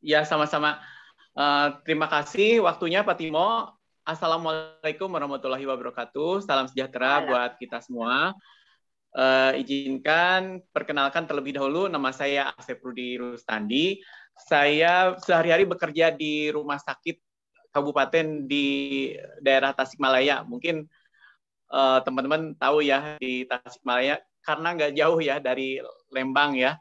Ya, sama-sama. Terima kasih waktunya Pak Timo. Assalamualaikum warahmatullahi wabarakatuh. Salam sejahtera buat kita semua. Izinkan perkenalkan terlebih dahulu, nama saya Asep Rudi Rustandi. Saya sehari-hari bekerja di rumah sakit kabupaten di daerah Tasikmalaya. Mungkin teman-teman tahu ya di Tasikmalaya karena nggak jauh ya dari Lembang ya.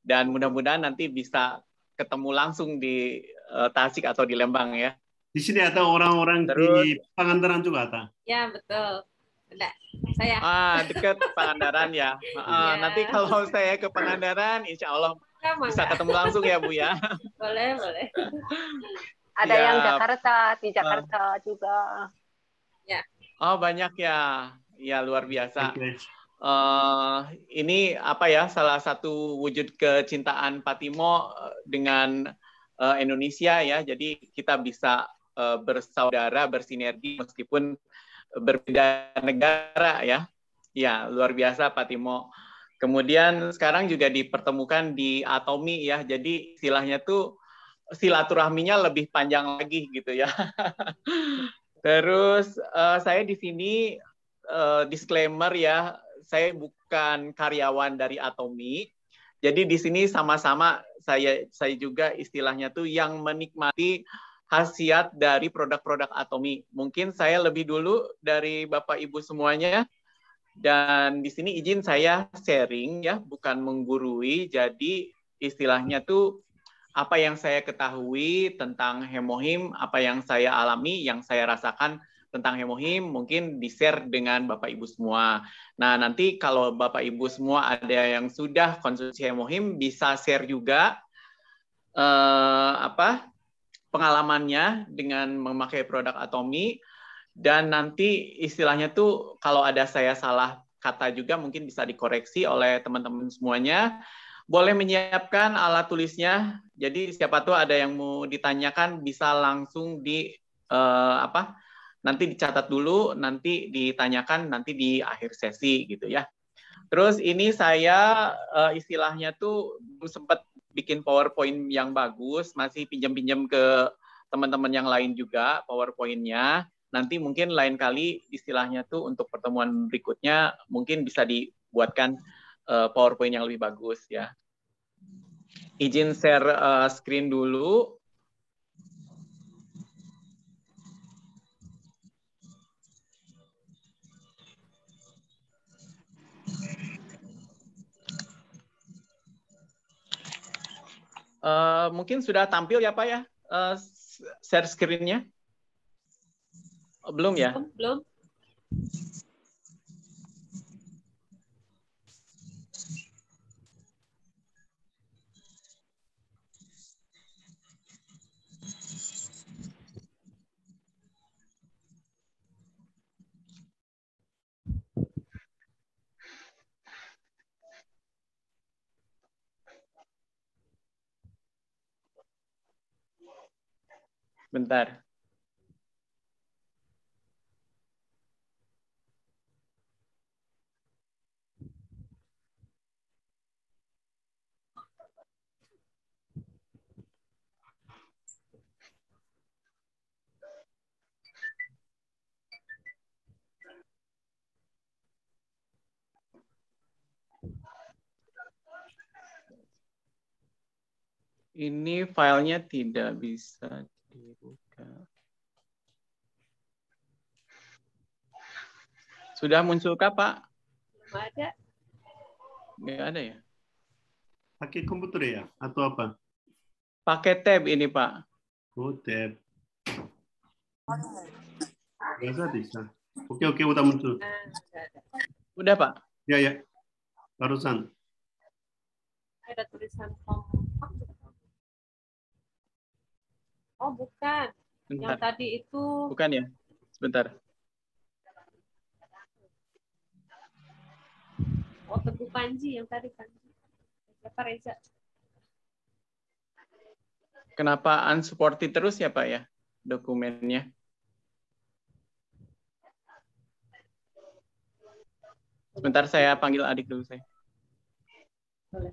Dan mudah-mudahan nanti bisa ketemu langsung di Tasik atau di Lembang ya. Di sini ada orang-orang Terus, di Pangandaran juga, ada? Ya, betul. Ada. Saya. Dekat Pangandaran ya. Nanti kalau saya ke Pangandaran, insya Allah bisa ketemu langsung ya Bu ya. Boleh, boleh. Ada yang Jakarta, di Jakarta juga. Ya. Oh, banyak ya. Ya, luar biasa. Okay. Ini apa ya, salah satu wujud kecintaan Pak Timo dengan Indonesia ya. Jadi kita bisa bersaudara, bersinergi meskipun berbeda negara ya. Ya, luar biasa Pak Timo. Kemudian sekarang juga dipertemukan di Atomi ya. Jadi istilahnya tuh silaturahminya lebih panjang lagi gitu ya. Terus saya di sini disclaimer ya, saya bukan karyawan dari Atomi. Jadi di sini sama-sama saya juga istilahnya tuh yang menikmati khasiat dari produk-produk Atomi. Mungkin saya lebih dulu dari Bapak Ibu semuanya. Dan di sini izin saya sharing ya, bukan menggurui. Jadi istilahnya tuh apa yang saya ketahui tentang Hemohim, apa yang saya alami, yang saya rasakan tentang Hemohim, mungkin di-share dengan Bapak Ibu semua. Nah, nanti kalau Bapak Ibu semua ada yang sudah konsumsi Hemohim, bisa share juga pengalamannya dengan memakai produk Atomi. Dan nanti istilahnya tuh kalau ada saya salah kata juga mungkin bisa dikoreksi oleh teman-teman semuanya. Boleh menyiapkan alat tulisnya. Jadi siapa tuh ada yang mau ditanyakan bisa langsung nanti dicatat dulu, nanti ditanyakan nanti di akhir sesi gitu ya. Terus ini saya istilahnya tuh belum sempat bikin PowerPoint yang bagus, masih pinjam-pinjam ke teman-teman yang lain juga PowerPoint-nya. Nanti mungkin lain kali istilahnya tuh untuk pertemuan berikutnya mungkin bisa dibuatkan PowerPoint yang lebih bagus ya. Izin share screen dulu. Mungkin sudah tampil ya Pak ya, share screen-nya? Belum ya? Belum. Bentar. Ini filenya tidak bisa dibuka. Sudah munculkah, Pak? Belum ada. Nggak ada ya? Pakai komputer ya? Atau apa? Pakai tab ini, Pak. Oh, tab. Bisa. Oke, udah muncul. Udah, Pak? Ya. Barusan. Ada tulisan kompak. Oh, bukan. Bentar. Yang tadi itu. Bukan ya? Sebentar. Oh, Teguh Panji yang tadi kan. Siapa Reza? Kenapa unsupported terus ya, Pak ya? Dokumennya. Sebentar saya panggil adik dulu saya. Boleh.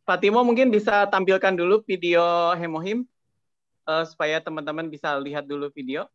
Pak Timo mungkin bisa tampilkan dulu video Hemohim supaya teman-teman bisa lihat dulu video.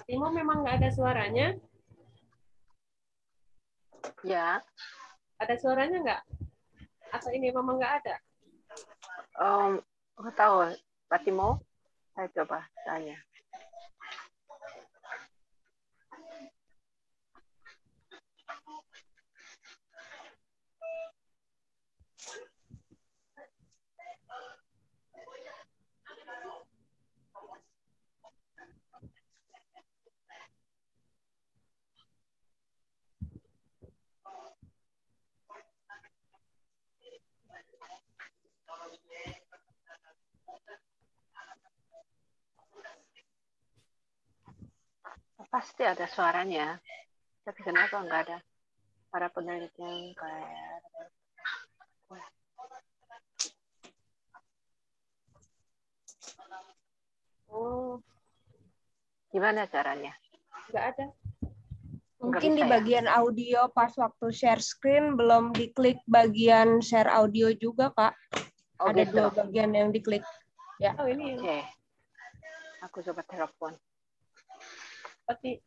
Timo memang nggak ada suaranya? Ya, Ada suaranya nggak? Atau ini memang nggak ada? nggak tahu. Pak Timo, saya coba tanya. Pasti ada suaranya, tapi kenapa nggak ada para penelitian kayak Oh, gimana caranya? nggak ada. Mungkin Nggak di bisa, ya? bagian audio pas waktu share screen belum diklik bagian share audio juga, Kak. Oh Ada gitu. 2 bagian yang diklik. Ya. Oh ini yang Oke, aku coba telepon. pasti.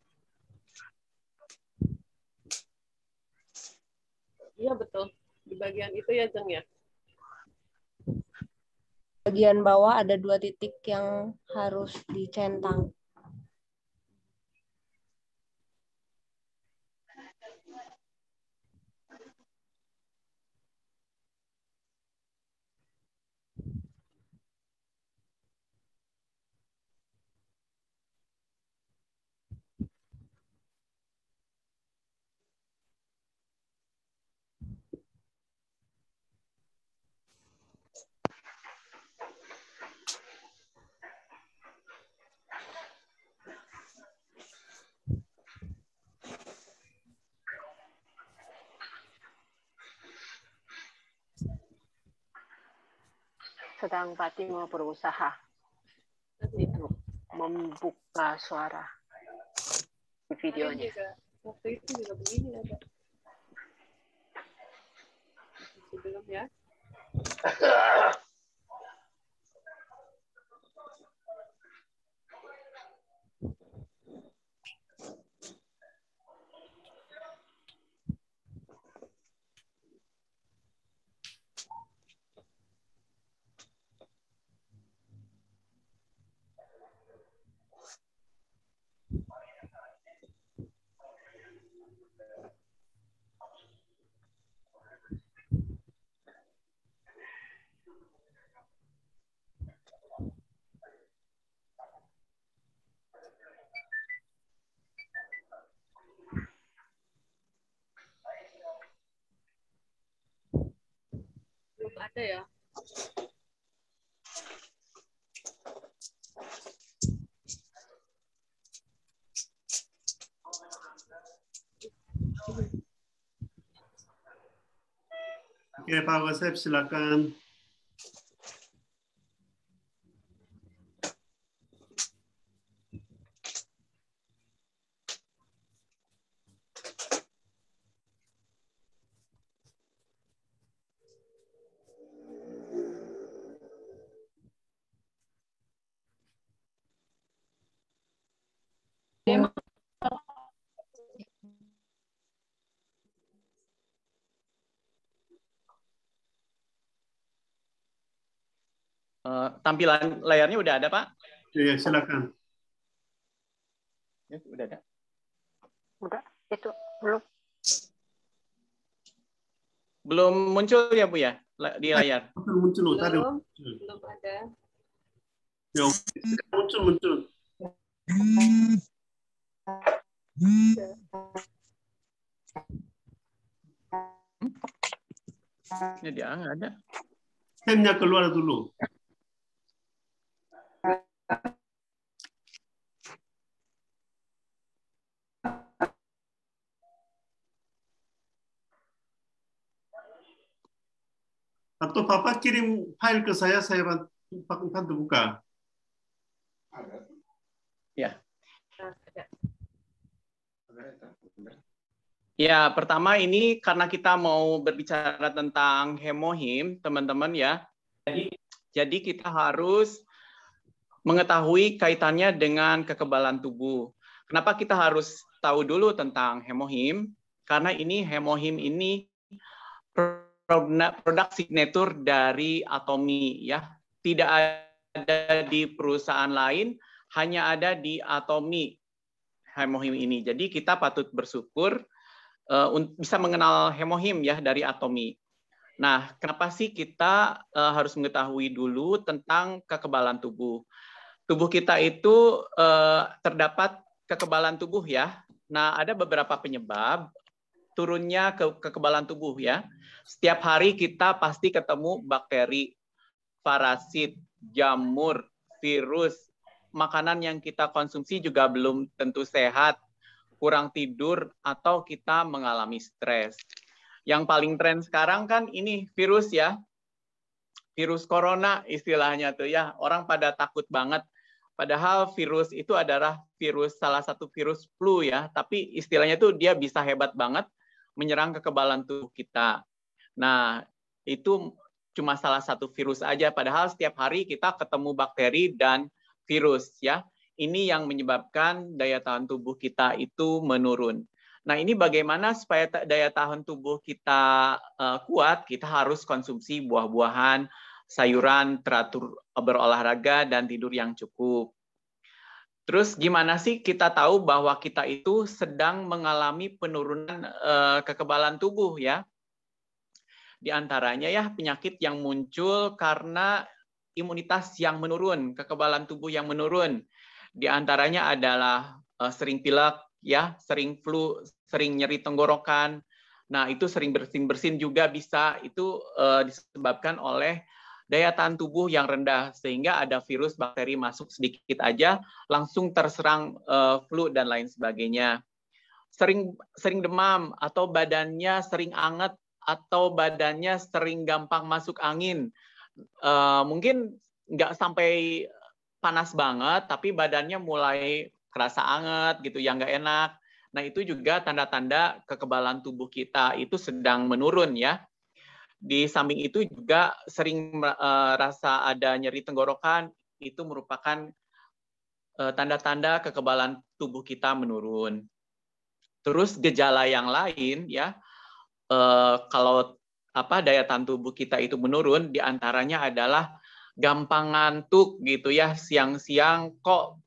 Iya betul. Di bagian itu ya, Jeng ya. Bagian bawah ada 2 titik yang harus dicentang. Sedang Pak Timo berusaha Nanti. untuk membuka suara di videonya. Juga, waktu itu juga begini ada. Sebelum ya. ada ya. Oke, Pak Wasep, silakan. Tampilan layarnya udah ada, Pak? Ya, silakan. Ya, udah ada. Udah, itu belum. Belum muncul ya, Bu ya, di layar? Muncul, tadi. Belum ada. Ya, muncul. Ya, dia nggak ada. Pen-nya keluar dulu. Atau Papa kirim file ke saya bantu buka. Ya. Ada. Ya, pertama ini karena kita mau berbicara tentang hemohim, teman-teman ya. Jadi kita harus mengetahui kaitannya dengan kekebalan tubuh. Kenapa kita harus tahu dulu tentang hemohim? Karena ini hemohim ini produk signature dari Atomi ya. Tidak ada di perusahaan lain, hanya ada di Atomi hemohim ini. Jadi kita patut bersyukur bisa mengenal hemohim ya dari Atomi. Nah, kenapa sih kita harus mengetahui dulu tentang kekebalan tubuh? Tubuh kita itu terdapat kekebalan tubuh ya. Nah, ada beberapa penyebab turunnya kekebalan tubuh ya. Setiap hari kita pasti ketemu bakteri, parasit, jamur, virus. Makanan yang kita konsumsi juga belum tentu sehat, kurang tidur, atau kita mengalami stres. Yang paling tren sekarang kan ini virus ya. Virus corona istilahnya tuh ya. Orang pada takut banget. Padahal virus itu adalah salah satu virus flu ya, tapi istilahnya tuh dia bisa hebat banget menyerang kekebalan tubuh kita. Nah, itu cuma salah satu virus aja, padahal setiap hari kita ketemu bakteri dan virus ya. Ini yang menyebabkan daya tahan tubuh kita itu menurun. Nah, ini bagaimana supaya daya tahan tubuh kita kuat? Kita harus konsumsi buah-buahan, sayuran, teratur berolahraga, dan tidur yang cukup. Terus gimana sih kita tahu bahwa kita itu sedang mengalami penurunan kekebalan tubuh ya? Di antaranya ya penyakit yang muncul karena imunitas yang menurun, kekebalan tubuh yang menurun. Di antaranya adalah sering pilek ya, sering flu, sering nyeri tenggorokan. Nah, itu sering bersin-bersin juga bisa itu disebabkan oleh daya tahan tubuh yang rendah, sehingga ada virus, bakteri masuk sedikit aja, langsung terserang flu dan lain sebagainya. Sering demam, atau badannya sering anget, atau badannya sering gampang masuk angin. Mungkin nggak sampai panas banget, tapi badannya mulai kerasa anget, gitu, yang nggak enak. Nah, itu juga tanda-tanda kekebalan tubuh kita itu sedang menurun ya. Di samping itu juga sering rasa ada nyeri tenggorokan, itu merupakan tanda-tanda kekebalan tubuh kita menurun. Terus gejala yang lain ya, kalau daya tahan tubuh kita itu menurun, diantaranya adalah gampang ngantuk gitu ya, siang-siang kok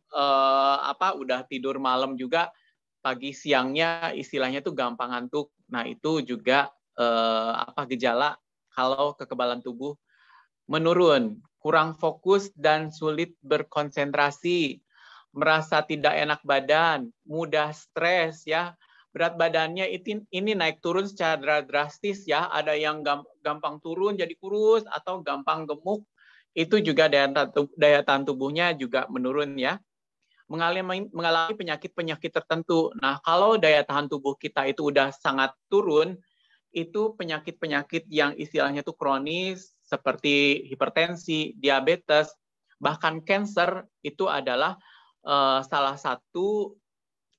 udah tidur malam juga, pagi siangnya istilahnya tuh gampang ngantuk. Nah, itu juga gejala kalau kekebalan tubuh menurun, kurang fokus dan sulit berkonsentrasi, merasa tidak enak badan, mudah stres ya, berat badannya ini naik turun secara drastis ya. Ada yang gampang turun jadi kurus atau gampang gemuk, itu juga daya tahan tubuhnya juga menurun ya. Mengalami penyakit-penyakit tertentu. Nah, kalau daya tahan tubuh kita itu udah sangat turun, itu penyakit-penyakit yang istilahnya itu kronis seperti hipertensi, diabetes, bahkan kanker itu adalah salah satu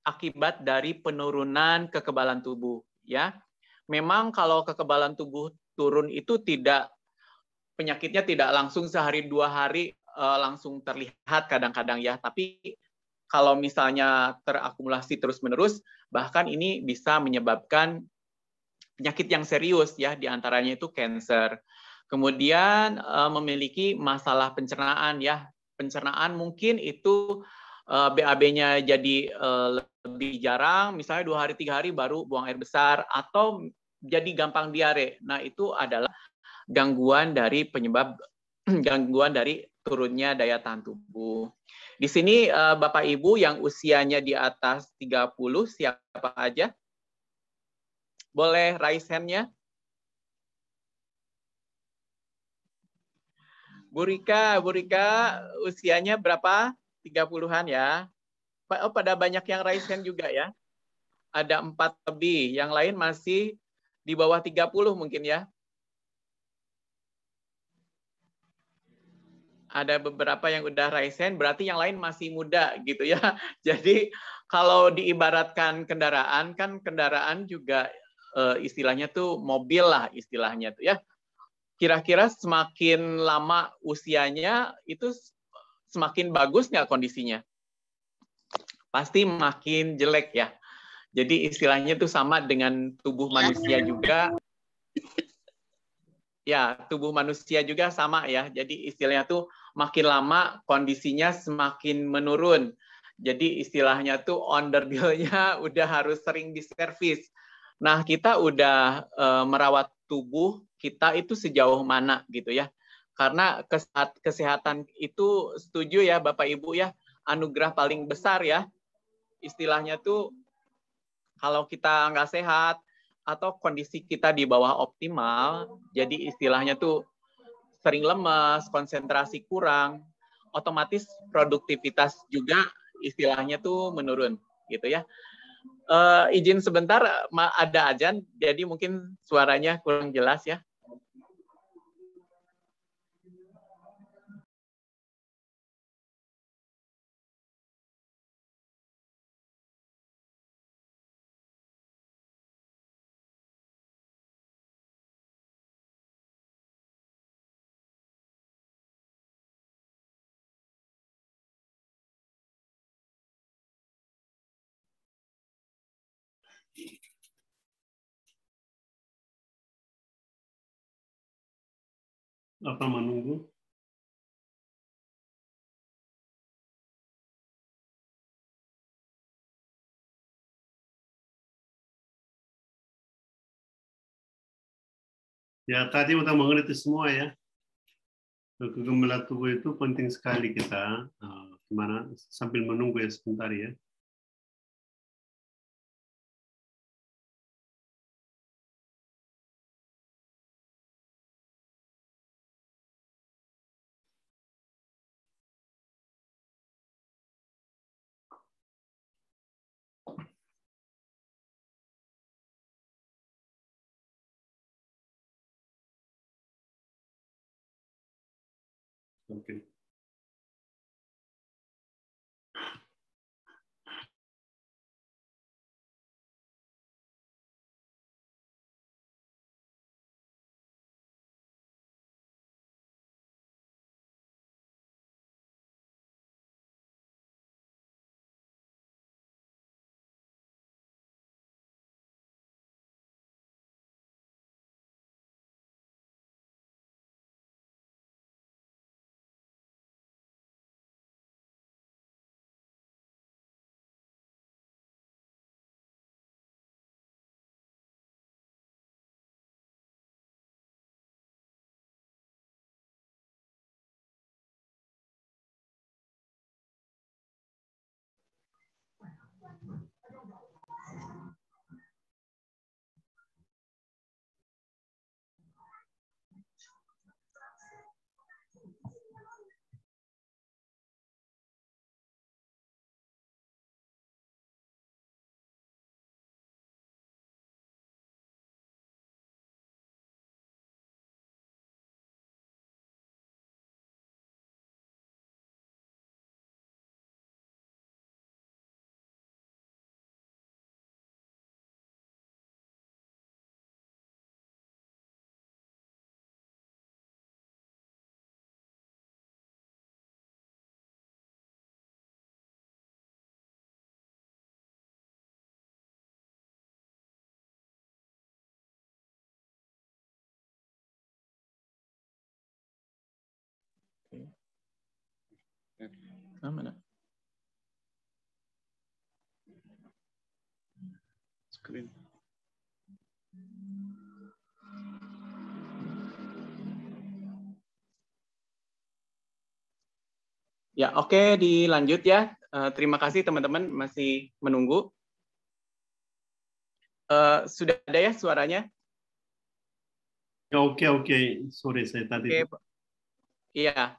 akibat dari penurunan kekebalan tubuh ya. Memang kalau kekebalan tubuh turun itu penyakitnya tidak langsung sehari 2 hari langsung terlihat kadang-kadang ya, tapi kalau misalnya terakumulasi terus-menerus, bahkan ini bisa menyebabkan penyakit yang serius ya, diantaranya itu kanker. Kemudian memiliki masalah pencernaan ya. Pencernaan mungkin itu BAB-nya jadi lebih jarang, misalnya 2 hari 3 hari baru buang air besar, atau jadi gampang diare. Nah, itu adalah gangguan dari penyebab gangguan dari turunnya daya tahan tubuh. Di sini Bapak Ibu yang usianya di atas 30, siapa aja? Boleh raise hand-nya? Bu Rika usianya berapa? 30-an ya? Oh, pada banyak yang raise hand juga ya? Ada 4 lebih, yang lain masih di bawah 30 mungkin ya? Ada beberapa yang udah raise hand, berarti yang lain masih muda gitu ya. Jadi kalau diibaratkan kendaraan, kan kendaraan juga istilahnya tuh mobil lah istilahnya tuh ya. Kira-kira semakin lama usianya itu semakin bagus nggak kondisinya? Pasti makin jelek ya. Jadi istilahnya tuh sama dengan tubuh manusia juga. Ya, tubuh manusia juga sama ya. Jadi istilahnya tuh makin lama kondisinya semakin menurun. Jadi istilahnya tuh onderdilnya udah harus sering diservis. Nah, kita udah merawat tubuh kita itu sejauh mana gitu ya. Karena kesehatan itu setuju ya Bapak Ibu ya, anugerah paling besar ya. Istilahnya tuh kalau kita nggak sehat atau kondisi kita di bawah optimal, jadi istilahnya tuh sering lemas, konsentrasi kurang, otomatis produktivitas juga istilahnya tuh menurun, gitu ya. Izin sebentar, ada azan, jadi mungkin suaranya kurang jelas ya. Apa menunggu? Ya, tadi udah mengerti semua ya. Kegemulan tubuh itu penting sekali kita. Gimana? Sambil menunggu ya sebentar ya. Oke. Mana? Screen. Ya, oke, dilanjut ya. Terima kasih teman-teman masih menunggu. Sudah ada ya suaranya? Ya, oke. Sorry, saya tadi. Oke, iya.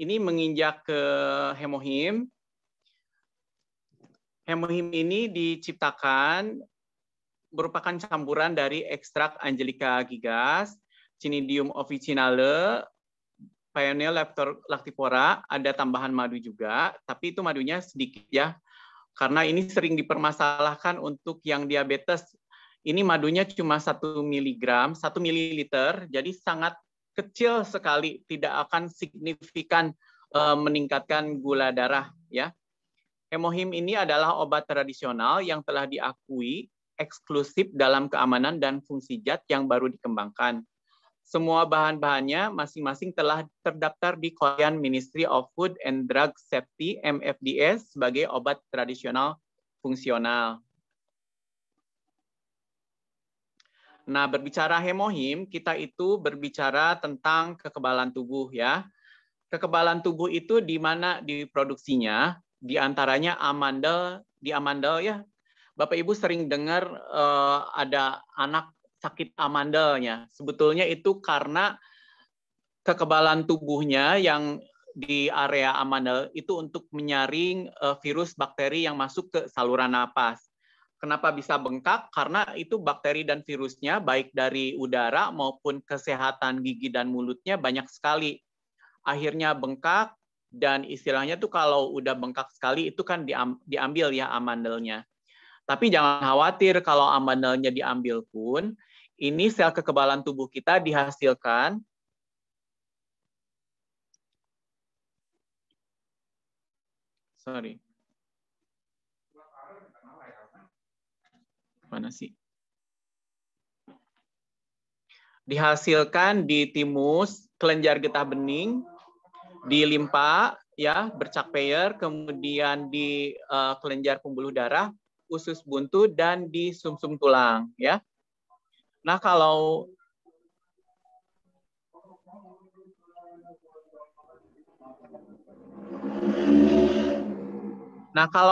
Ini menginjak ke hemohim. Hemohim ini diciptakan merupakan campuran dari ekstrak Angelica gigas, Cnidium officinale, Peonia lactifora, ada tambahan madu juga, tapi itu madunya sedikit ya. Karena ini sering dipermasalahkan untuk yang diabetes. Ini madunya cuma 1 mg, 1 ml, jadi sangat kecil sekali, tidak akan signifikan meningkatkan gula darah ya. Hemohim ini adalah obat tradisional yang telah diakui eksklusif dalam keamanan dan fungsi zat yang baru dikembangkan. Semua bahan-bahannya masing-masing telah terdaftar di Korean Ministry of Food and Drug Safety (MFDS) sebagai obat tradisional fungsional. Nah, berbicara hemohim, kita itu berbicara tentang kekebalan tubuh ya. Kekebalan tubuh itu di mana diproduksinya? Di antaranya amandel, di amandel ya. Bapak Ibu sering dengar ada anak sakit amandelnya. Sebetulnya itu karena kekebalan tubuhnya yang di area amandel itu untuk menyaring virus bakteri yang masuk ke saluran napas. Kenapa bisa bengkak? Karena itu bakteri dan virusnya baik dari udara maupun kesehatan gigi dan mulutnya banyak sekali. Akhirnya bengkak dan istilahnya tuh kalau udah bengkak sekali itu kan diambil ya amandelnya. Tapi jangan khawatir kalau amandelnya diambil pun, ini sel kekebalan tubuh kita dihasilkan mana sih? Dihasilkan di timus, kelenjar getah bening, di limpa ya, bercak Peyer, kemudian di kelenjar pembuluh darah, usus buntu dan di sumsum tulang ya. Nah, kalau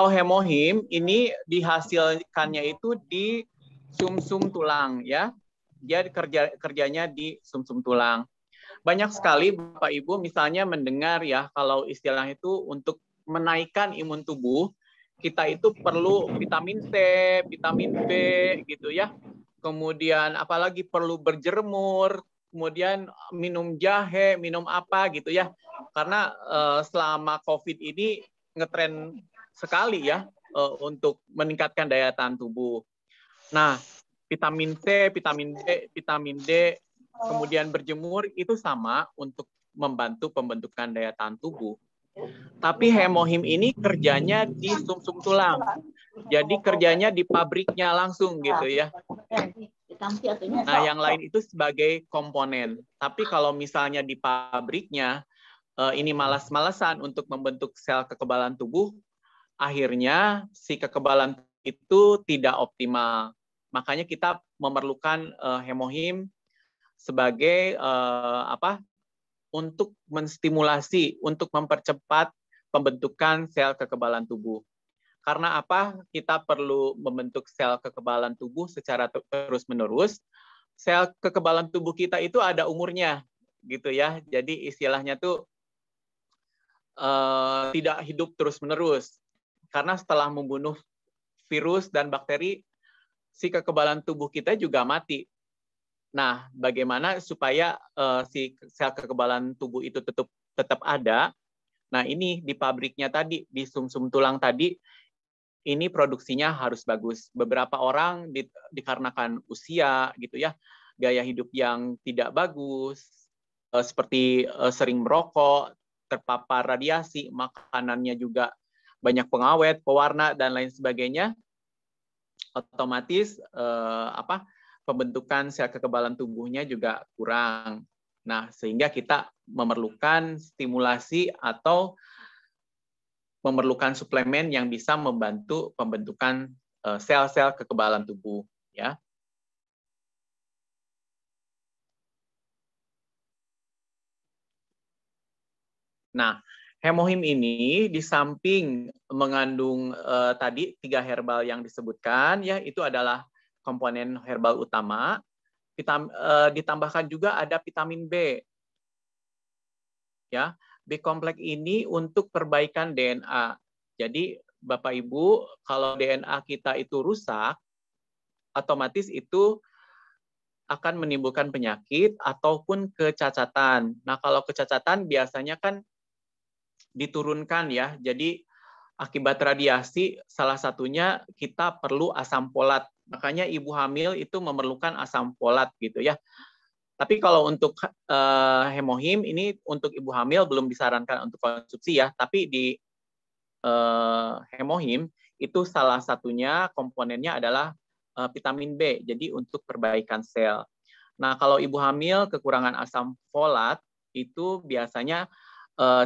hemohim ini dihasilkannya itu di sumsum tulang ya. Dia kerjanya di sumsum tulang. Banyak sekali Bapak Ibu misalnya mendengar ya kalau istilah itu untuk menaikkan imun tubuh kita itu perlu vitamin C, vitamin B gitu ya. Kemudian apalagi perlu berjemur, kemudian minum jahe, minum apa gitu ya. Karena selama COVID ini ngetren sekali ya untuk meningkatkan daya tahan tubuh. Nah, vitamin C, vitamin B, vitamin D, kemudian berjemur itu sama untuk membantu pembentukan daya tahan tubuh. Tapi hemohim ini kerjanya di sumsum tulang. Jadi kerjanya di pabriknya langsung gitu ya. Nah, yang lain itu sebagai komponen. Tapi kalau misalnya di pabriknya ini malas-malasan untuk membentuk sel kekebalan tubuh, akhirnya si kekebalan itu tidak optimal. Makanya kita memerlukan hemohim sebagai untuk menstimulasi, untuk mempercepat pembentukan sel kekebalan tubuh. Karena apa? Kita perlu membentuk sel kekebalan tubuh secara terus-menerus. Sel kekebalan tubuh kita itu ada umurnya, gitu ya. Jadi istilahnya tuh tidak hidup terus-menerus. Karena setelah membunuh virus dan bakteri, si kekebalan tubuh kita juga mati. Nah, bagaimana supaya si sel kekebalan tubuh itu tetap ada? Nah, ini di pabriknya tadi, di sumsum tulang tadi, ini produksinya harus bagus. Beberapa orang dikarenakan usia, gitu ya, gaya hidup yang tidak bagus, seperti sering merokok, terpapar radiasi, makanannya juga banyak pengawet, pewarna, dan lain sebagainya, otomatis pembentukan sel kekebalan tubuhnya juga kurang. Nah, sehingga kita memerlukan stimulasi atau memerlukan suplemen yang bisa membantu pembentukan sel-sel kekebalan tubuh, ya. Nah, hemohim ini di samping mengandung tadi 3 herbal yang disebutkan, ya, itu adalah komponen herbal utama. Ditambahkan juga ada vitamin B. Ya, B kompleks ini untuk perbaikan DNA. Jadi Bapak Ibu, kalau DNA kita itu rusak, otomatis itu akan menimbulkan penyakit ataupun kecacatan. Nah, kalau kecacatan biasanya kan diturunkan ya. Jadi akibat radiasi salah satunya kita perlu asam folat. Makanya ibu hamil itu memerlukan asam folat gitu ya. Tapi kalau untuk hemohim ini untuk ibu hamil belum disarankan untuk konsumsi ya. Tapi di hemohim itu salah satunya komponennya adalah vitamin B. Jadi untuk perbaikan sel. Nah, kalau ibu hamil kekurangan asam folat itu biasanya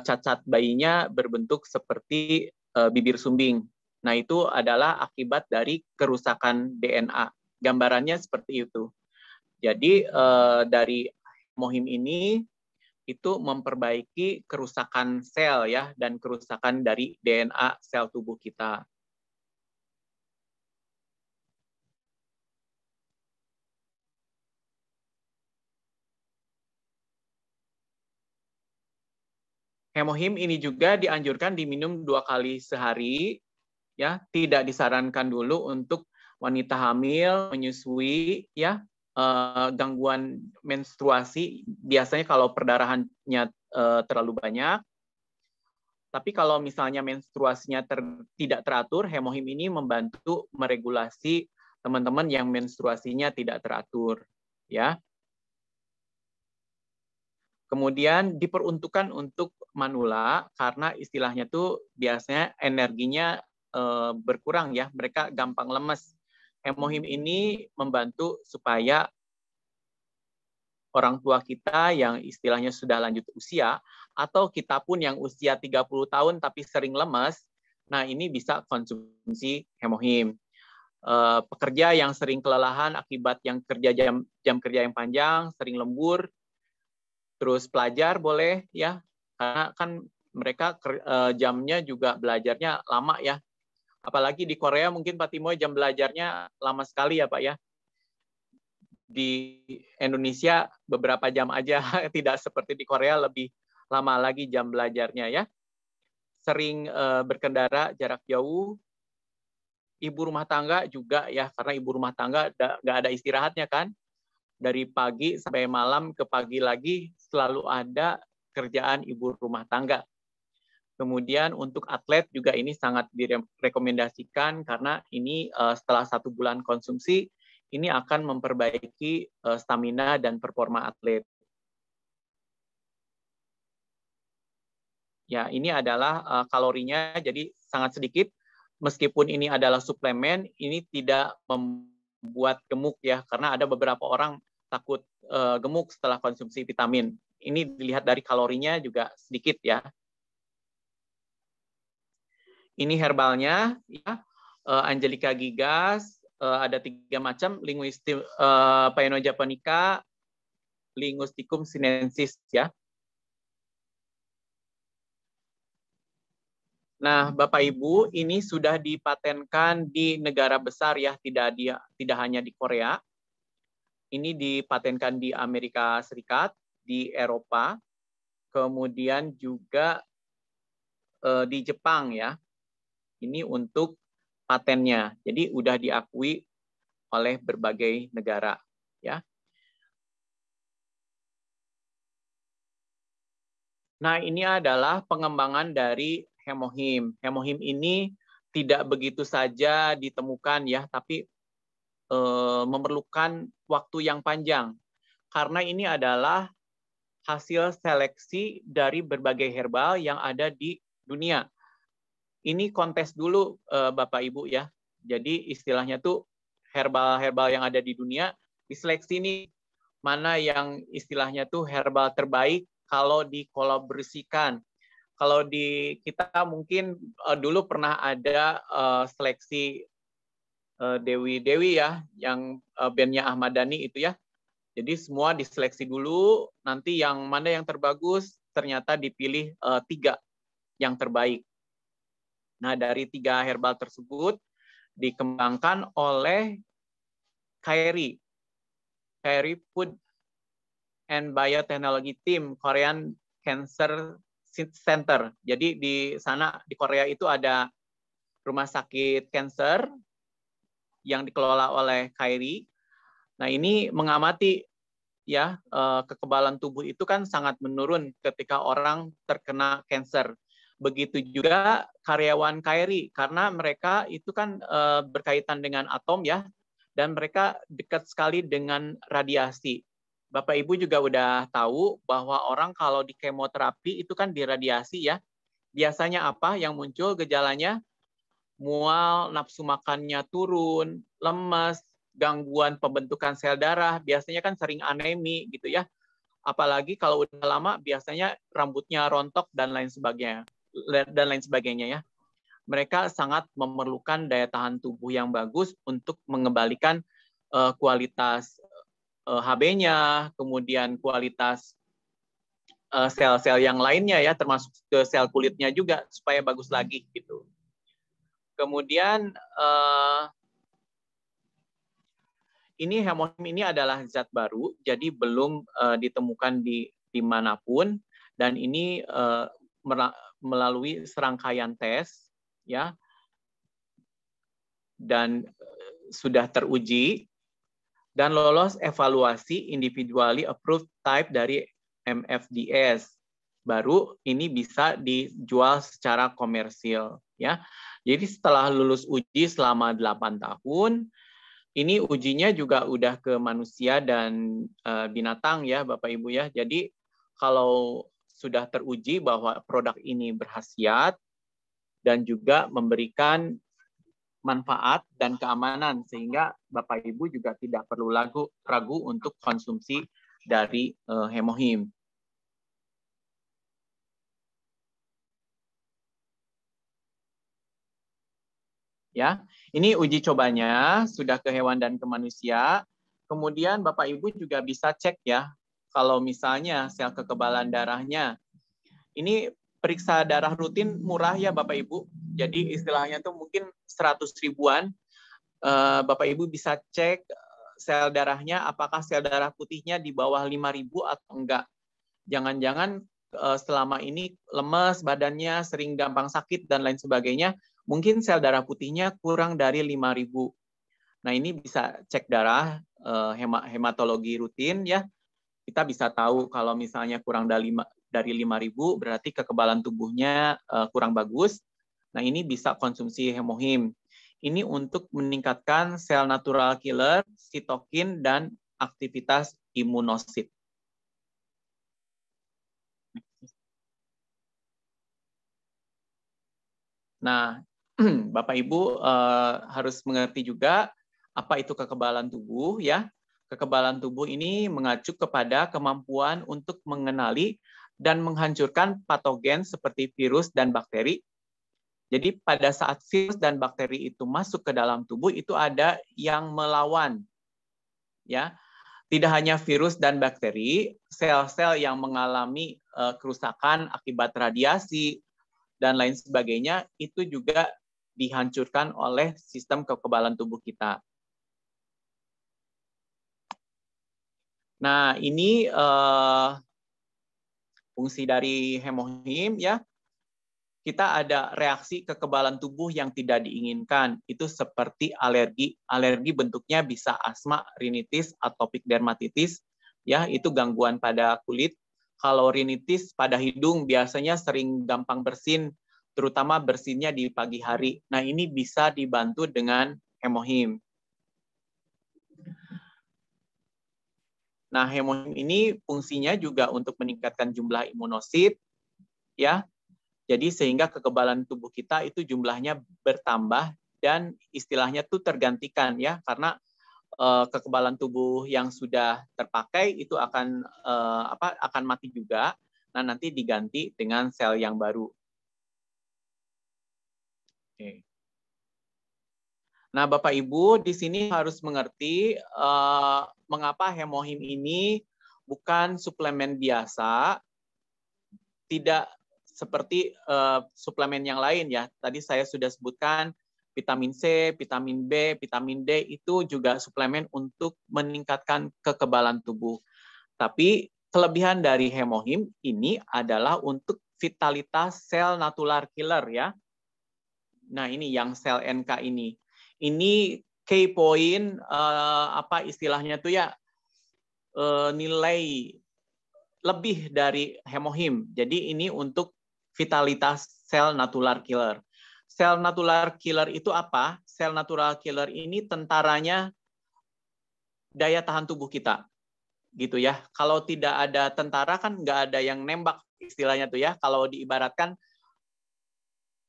cacat bayinya berbentuk seperti bibir sumbing. Nah, itu adalah akibat dari kerusakan DNA. Gambarannya seperti itu. Jadi dari hemohim ini itu memperbaiki kerusakan sel ya dan kerusakan dari DNA sel tubuh kita. Hemohim ini juga dianjurkan diminum 2 kali sehari, ya. Tidak disarankan dulu untuk wanita hamil, menyusui, ya, gangguan menstruasi. Biasanya kalau perdarahannya terlalu banyak. Tapi kalau misalnya menstruasinya tidak teratur, hemohim ini membantu meregulasi teman-teman yang menstruasinya tidak teratur, ya. Kemudian diperuntukkan untuk manula karena istilahnya tuh biasanya energinya berkurang ya, mereka gampang lemes. Hemohim ini membantu supaya orang tua kita yang istilahnya sudah lanjut usia atau kita pun yang usia 30 tahun tapi sering lemes, nah ini bisa konsumsi hemohim. Pekerja yang sering kelelahan akibat yang kerja jam kerja yang panjang, sering lembur, terus pelajar boleh ya, karena kan mereka jamnya juga belajarnya lama ya. Apalagi di Korea mungkin Pak Timoy jam belajarnya lama sekali ya Pak ya. Di Indonesia beberapa jam aja, tidak seperti di Korea lebih lama lagi jam belajarnya ya. Sering berkendara jarak jauh. Ibu rumah tangga juga ya, karena ibu rumah tangga nggak ada istirahatnya kan. Dari pagi sampai malam ke pagi lagi selalu ada kerjaan ibu rumah tangga. Kemudian untuk atlet juga ini sangat direkomendasikan karena ini setelah 1 bulan konsumsi ini akan memperbaiki stamina dan performa atlet. Ya, ini adalah kalorinya jadi sangat sedikit. Meskipun ini adalah suplemen, ini tidak membuat gemuk ya karena ada beberapa orang takut gemuk setelah konsumsi vitamin. Ini dilihat dari kalorinya juga sedikit ya. Ini herbalnya, ya, Angelica gigas, ada 3 macam, Linguistic Phaenon japonica, Linguisticum sinensis ya. Nah, Bapak Ibu, ini sudah dipatenkan di negara besar ya, tidak hanya di Korea. Ini dipatenkan di Amerika Serikat, di Eropa, kemudian juga di Jepang ya. Ini untuk patennya. Jadi udah diakui oleh berbagai negara ya. Nah, ini adalah pengembangan dari hemohim. Hemohim ini tidak begitu saja ditemukan ya, tapi memerlukan waktu yang panjang. Karena ini adalah hasil seleksi dari berbagai herbal yang ada di dunia. Ini kontes dulu Bapak Ibu ya. Jadi istilahnya tuh herbal-herbal yang ada di dunia diseleksi nih mana yang istilahnya tuh herbal terbaik kalau dikolaborasikan. Kalau di kita mungkin dulu pernah ada seleksi Dewi ya, yang bandnya Ahmad Dhani itu ya. Jadi semua diseleksi dulu, nanti yang mana yang terbagus ternyata dipilih 3 yang terbaik. Nah, dari 3 herbal tersebut dikembangkan oleh Kairi Food and Biotechnology Team Korean Cancer Center. Jadi di sana di Korea itu ada rumah sakit cancer yang dikelola oleh Kairi. Nah, ini mengamati ya kekebalan tubuh itu kan sangat menurun ketika orang terkena cancer. Begitu juga karyawan Kairi, karena mereka itu kan berkaitan dengan atom ya, dan mereka dekat sekali dengan radiasi. Bapak Ibu juga udah tahu bahwa orang kalau di kemoterapi itu kan diradiasi ya. Biasanya apa yang muncul gejalanya? Mual, nafsu makannya turun, lemas, gangguan pembentukan sel darah, biasanya kan sering anemi gitu ya. Apalagi kalau udah lama biasanya rambutnya rontok dan lain sebagainya ya. Mereka sangat memerlukan daya tahan tubuh yang bagus untuk mengembalikan kualitas HB-nya, kemudian kualitas sel-sel yang lainnya ya, termasuk ke sel kulitnya juga supaya bagus lagi gitu. Kemudian ini hemohim ini adalah zat baru, jadi belum ditemukan di manapun, dan ini melalui serangkaian tes ya, dan sudah teruji dan lolos evaluasi individually approved type dari MFDS. Baru ini bisa dijual secara komersil ya. Jadi setelah lulus uji selama 8 tahun, ini ujinya juga udah ke manusia dan binatang ya Bapak Ibu ya. Jadi kalau sudah teruji bahwa produk ini berkhasiat dan juga memberikan manfaat dan keamanan, sehingga Bapak Ibu juga tidak perlu ragu untuk konsumsi dari hemohim. Ya, ini uji cobanya sudah ke hewan dan ke manusia. Kemudian Bapak Ibu juga bisa cek ya, kalau misalnya sel kekebalan darahnya. Ini periksa darah rutin murah ya Bapak Ibu. Jadi istilahnya tuh mungkin 100 ribuan. Bapak Ibu bisa cek sel darahnya, apakah sel darah putihnya di bawah 5.000 atau enggak. Jangan-jangan selama ini lemes badannya, sering gampang sakit dan lain sebagainya, mungkin sel darah putihnya kurang dari 5.000. Nah, ini bisa cek darah hematologi rutin ya. Kita bisa tahu kalau misalnya kurang dari 5.000 berarti kekebalan tubuhnya kurang bagus. Nah, ini bisa konsumsi hemohim. Ini untuk meningkatkan sel natural killer, sitokin, dan aktivitas imunosit. Nah, Bapak Ibu harus mengerti juga apa itu kekebalan tubuh ya. Kekebalan tubuh ini mengacu kepada kemampuan untuk mengenali dan menghancurkan patogen seperti virus dan bakteri. Jadi pada saat virus dan bakteri itu masuk ke dalam tubuh itu ada yang melawan. Ya. Tidak hanya virus dan bakteri, sel-sel yang mengalami kerusakan akibat radiasi dan lain sebagainya itu juga dihancurkan oleh sistem kekebalan tubuh kita. Nah, ini fungsi dari hemohim ya. Kita ada reaksi kekebalan tubuh yang tidak diinginkan. Itu seperti alergi. Alergi bentuknya bisa asma, rinitis, atopic dermatitis. Ya, itu gangguan pada kulit. Kalau rinitis pada hidung biasanya sering gampang bersin, terutama bersinnya di pagi hari. Nah, ini bisa dibantu dengan hemohim. Nah, hemohim ini fungsinya juga untuk meningkatkan jumlah imunosit, ya. Jadi sehingga kekebalan tubuh kita itu jumlahnya bertambah dan istilahnya tuh tergantikan ya, karena kekebalan tubuh yang sudah terpakai itu akan mati juga. Nah, nanti diganti dengan sel yang baru. Oke. Nah, Bapak Ibu di sini harus mengerti mengapa hemohim ini bukan suplemen biasa, tidak seperti suplemen yang lain ya. Tadi saya sudah sebutkan vitamin C, vitamin B, vitamin D itu juga suplemen untuk meningkatkan kekebalan tubuh. Tapi kelebihan dari hemohim ini adalah untuk vitalitas sel natular killer ya. Nah, ini yang sel NK ini. Ini key point apa istilahnya tuh ya, nilai lebih dari hemohim. Jadi ini untuk vitalitas sel natular killer. Sel natular killer itu apa? Sel natural killer ini tentaranya daya tahan tubuh kita. Gitu ya. Kalau tidak ada tentara kan nggak ada yang nembak istilahnya tuh ya. Kalau diibaratkan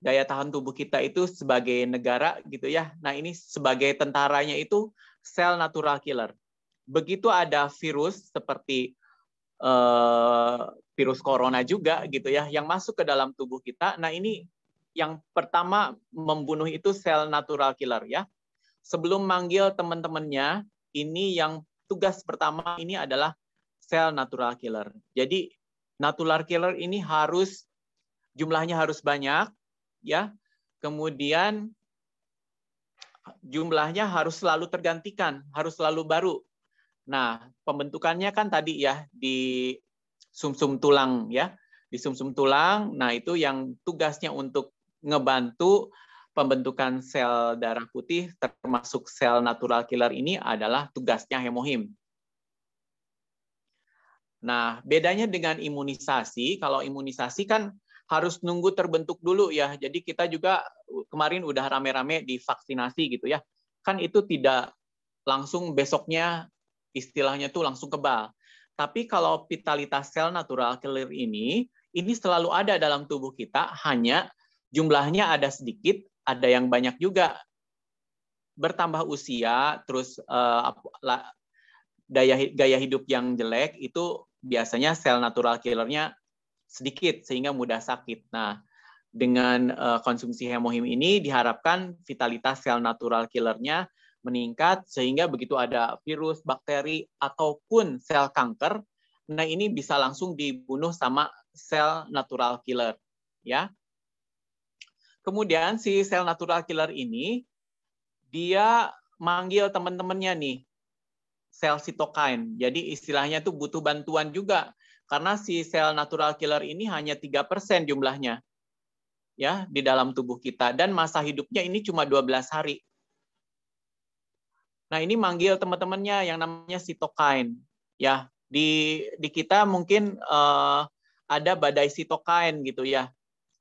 daya tahan tubuh kita itu sebagai negara gitu ya. Nah, ini sebagai tentaranya itu sel natural killer. Begitu ada virus seperti virus corona juga gitu ya yang masuk ke dalam tubuh kita. Nah, ini yang pertama membunuh itu sel natural killer ya. Sebelum manggil teman-temannya, ini yang tugas pertama ini adalah sel natural killer. Jadi natural killer ini harus jumlahnya harus banyak ya. Kemudian jumlahnya harus selalu tergantikan, harus selalu baru. Nah, pembentukannya kan tadi ya di sumsum tulang ya. Di sumsum tulang, nah itu yang tugasnya untuk ngebantu pembentukan sel darah putih termasuk sel natural killer ini adalah tugasnya hemohim. Nah, bedanya dengan imunisasi, kalau imunisasi kan harus nunggu terbentuk dulu ya. Jadi kita juga kemarin udah rame-rame divaksinasi gitu ya. Kan itu tidak langsung besoknya istilahnya tuh langsung kebal. Tapi kalau vitalitas sel natural killer ini selalu ada dalam tubuh kita, hanya jumlahnya ada sedikit, ada yang banyak juga. Bertambah usia, terus gaya hidup yang jelek, itu biasanya sel natural killernya sedikit, sehingga mudah sakit. Nah, dengan konsumsi hemohim ini diharapkan vitalitas sel natural killernya meningkat, sehingga begitu ada virus, bakteri, ataupun sel kanker, nah ini bisa langsung dibunuh sama sel natural killer. Ya. Kemudian si sel natural killer ini, dia manggil teman-temannya nih, sel sitokain. Jadi istilahnya tuh butuh bantuan juga, karena si sel natural killer ini hanya 3% jumlahnya ya di dalam tubuh kita, dan masa hidupnya ini cuma 12 hari. Nah, ini manggil teman-temannya yang namanya sitokain. Ya, di kita mungkin ada badai sitokain gitu ya.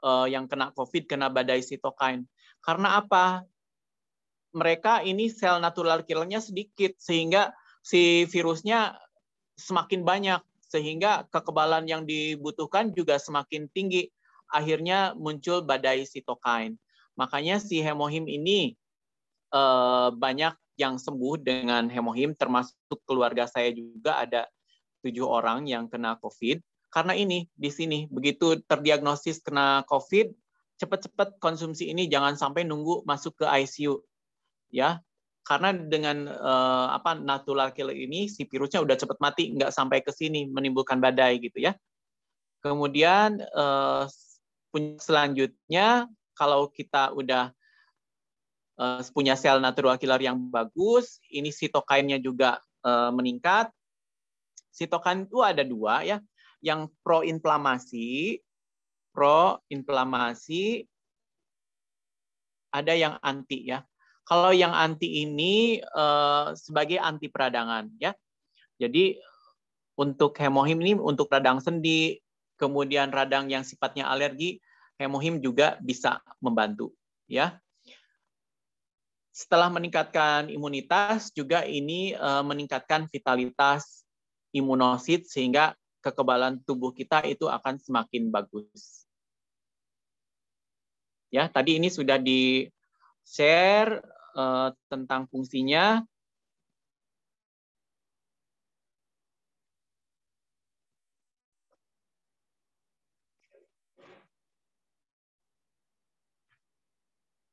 Yang kena COVID kena badai sitokain. Karena apa? Mereka ini sel natural killernya sedikit, sehingga si virusnya semakin banyak, sehingga kekebalan yang dibutuhkan juga semakin tinggi. Akhirnya muncul badai sitokain. Makanya si hemohim ini banyak yang sembuh dengan hemohim, termasuk keluarga saya juga ada 7 orang yang kena COVID. Karena ini di sini begitu terdiagnosis kena COVID, cepat-cepat konsumsi ini, jangan sampai nunggu masuk ke ICU, ya. Karena dengan natural killer ini si virusnya udah cepat mati, nggak sampai ke sini menimbulkan badai gitu ya. Kemudian selanjutnya kalau kita udah punya sel natural killer yang bagus, ini sitokainnya juga meningkat. Sitokain itu ada 2 ya, yang proinflamasi, ada yang anti ya. Kalau yang anti ini sebagai anti peradangan ya. Jadi untuk hemohim ini untuk radang sendi, kemudian radang yang sifatnya alergi, hemohim juga bisa membantu ya. Setelah meningkatkan imunitas juga ini meningkatkan vitalitas imunosit, sehingga kekebalan tubuh kita itu akan semakin bagus. Ya, tadi ini sudah di-share tentang fungsinya.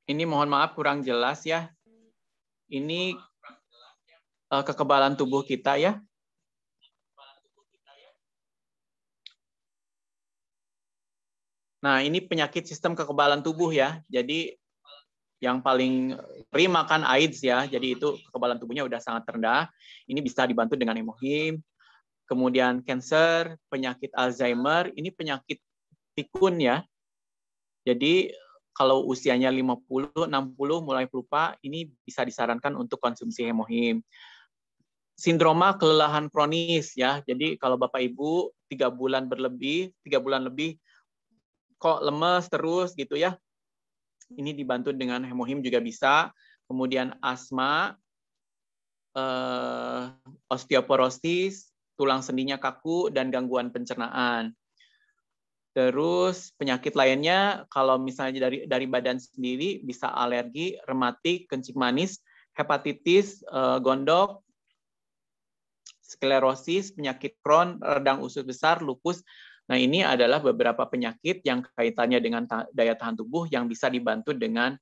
Ini mohon maaf kurang jelas ya. Ini kekebalan tubuh kita ya. Nah, ini penyakit sistem kekebalan tubuh ya. Jadi yang paling sering makan AIDS ya. Jadi itu kekebalan tubuhnya udah sangat rendah. Ini bisa dibantu dengan hemohim. Kemudian cancer, penyakit Alzheimer, ini penyakit pikun ya. Jadi kalau usianya 50, 60 mulai pelupa, ini bisa disarankan untuk konsumsi hemohim. Sindroma kelelahan kronis ya. Jadi kalau Bapak Ibu 3 bulan lebih kok lemes terus gitu ya. Ini dibantu dengan hemohim juga bisa. Kemudian asma, osteoporosis, tulang sendinya kaku, dan gangguan pencernaan. Terus penyakit lainnya, kalau misalnya dari badan sendiri, bisa alergi, rematik, kencing manis, hepatitis, gondok, sklerosis, penyakit Crohn, radang usus besar, lupus. Nah, ini adalah beberapa penyakit yang kaitannya dengan daya tahan tubuh yang bisa dibantu dengan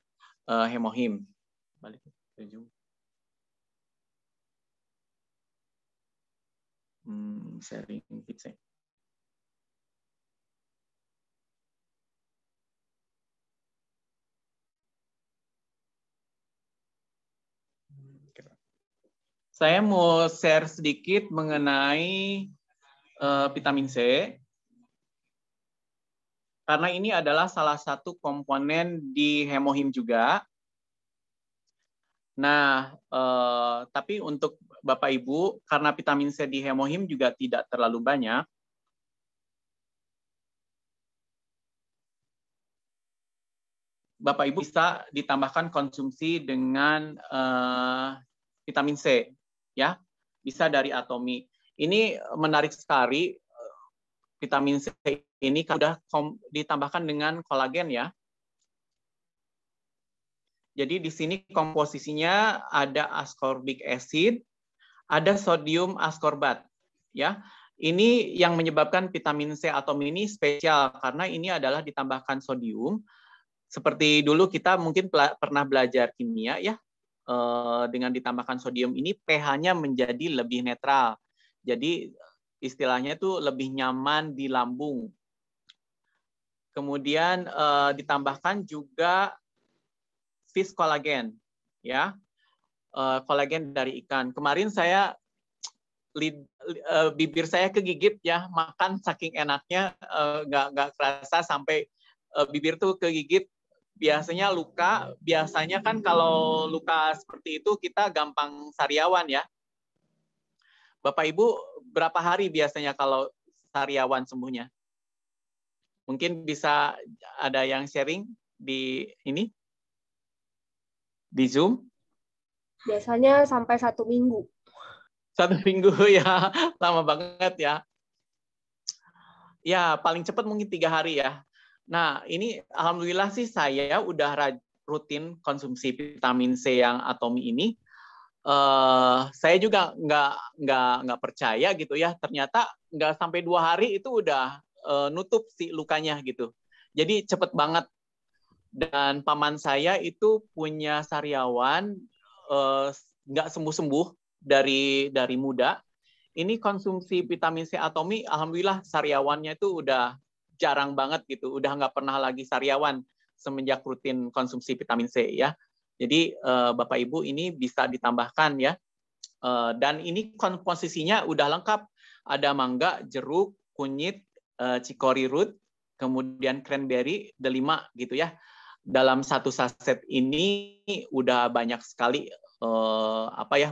hemohim. Balik ke Zoom. Sharing pizza. Saya mau share sedikit mengenai vitamin C. Karena ini adalah salah satu komponen di hemohim juga. Nah, tapi untuk Bapak Ibu, karena vitamin C di hemohim juga tidak terlalu banyak, Bapak Ibu bisa ditambahkan konsumsi dengan vitamin C, ya, bisa dari Atomi. Ini menarik sekali, vitamin C ini sudah ditambahkan dengan kolagen ya. Jadi di sini komposisinya ada ascorbic acid, ada sodium ascorbat, ya. Ini yang menyebabkan vitamin C Atomi ini spesial karena ini adalah ditambahkan sodium. Seperti dulu kita mungkin pernah belajar kimia ya, dengan ditambahkan sodium ini pH-nya menjadi lebih netral. Jadi istilahnya itu lebih nyaman di lambung. Kemudian ditambahkan juga fish collagen, ya, kolagen dari ikan. Kemarin saya bibir saya kegigit ya, makan saking enaknya, nggak kerasa sampai bibir tuh kegigit. Biasanya luka, biasanya kan kalau luka seperti itu kita gampang sariawan ya. Bapak Ibu berapa hari biasanya kalau sariawan sembuhnya? Mungkin bisa ada yang sharing di ini? Di Zoom? Biasanya sampai 1 minggu. 1 minggu ya, lama banget ya. Ya, paling cepat mungkin 3 hari ya. Nah, ini alhamdulillah sih saya udah rutin konsumsi vitamin C yang Atomi ini. Saya juga nggak percaya gitu ya. Ternyata nggak sampai 2 hari itu udah nutup si lukanya gitu. Jadi cepet banget. Dan paman saya itu punya sariawan nggak sembuh-sembuh dari muda. Ini konsumsi vitamin C Atomi, alhamdulillah sariawannya itu udah jarang banget gitu, udah nggak pernah lagi sariawan semenjak rutin konsumsi vitamin C ya. Jadi Bapak Ibu ini bisa ditambahkan ya. Dan ini komposisinya udah lengkap, ada mangga, jeruk, kunyit, chicory root, kemudian cranberry, delima gitu ya. Dalam satu saset ini udah banyak sekali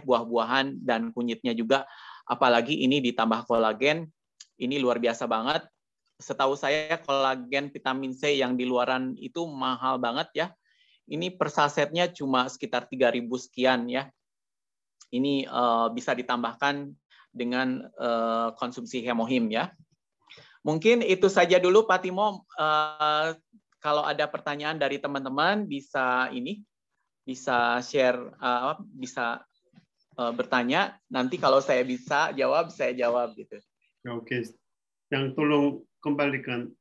buah-buahan dan kunyitnya juga. Apalagi ini ditambah kolagen, ini luar biasa banget. Setahu saya kolagen vitamin C yang di luaran itu mahal banget ya. Ini per sasetnya cuma sekitar 3.000 sekian ya. Ini bisa ditambahkan dengan konsumsi hemohim ya. Mungkin itu saja dulu Pak Timo. Kalau ada pertanyaan dari teman-teman bisa share, bisa bertanya. Nanti kalau saya bisa jawab gitu. Oke. Yang tolong kembalikan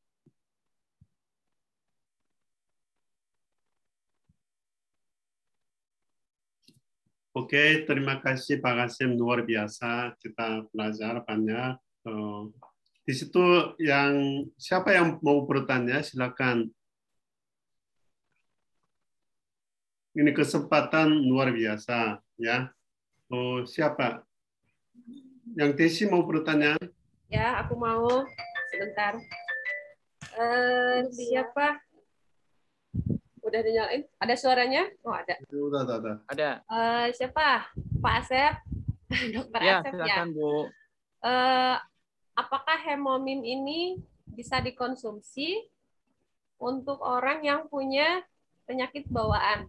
Oke, terima kasih Pak Kasim, luar biasa kita belajar banyak. Di situ siapa yang mau bertanya silakan. Ini kesempatan luar biasa ya. Siapa? Yang Desi mau bertanya? Ya, aku mau sebentar. Siapa? Udah dinyalain? Ada suaranya? Oh, ada. Udah. Ada. Siapa? Pak Asep? Dokter Ya, Asep ya. silakan Bu. Apakah hemomim ini bisa dikonsumsi untuk orang yang punya penyakit bawaan?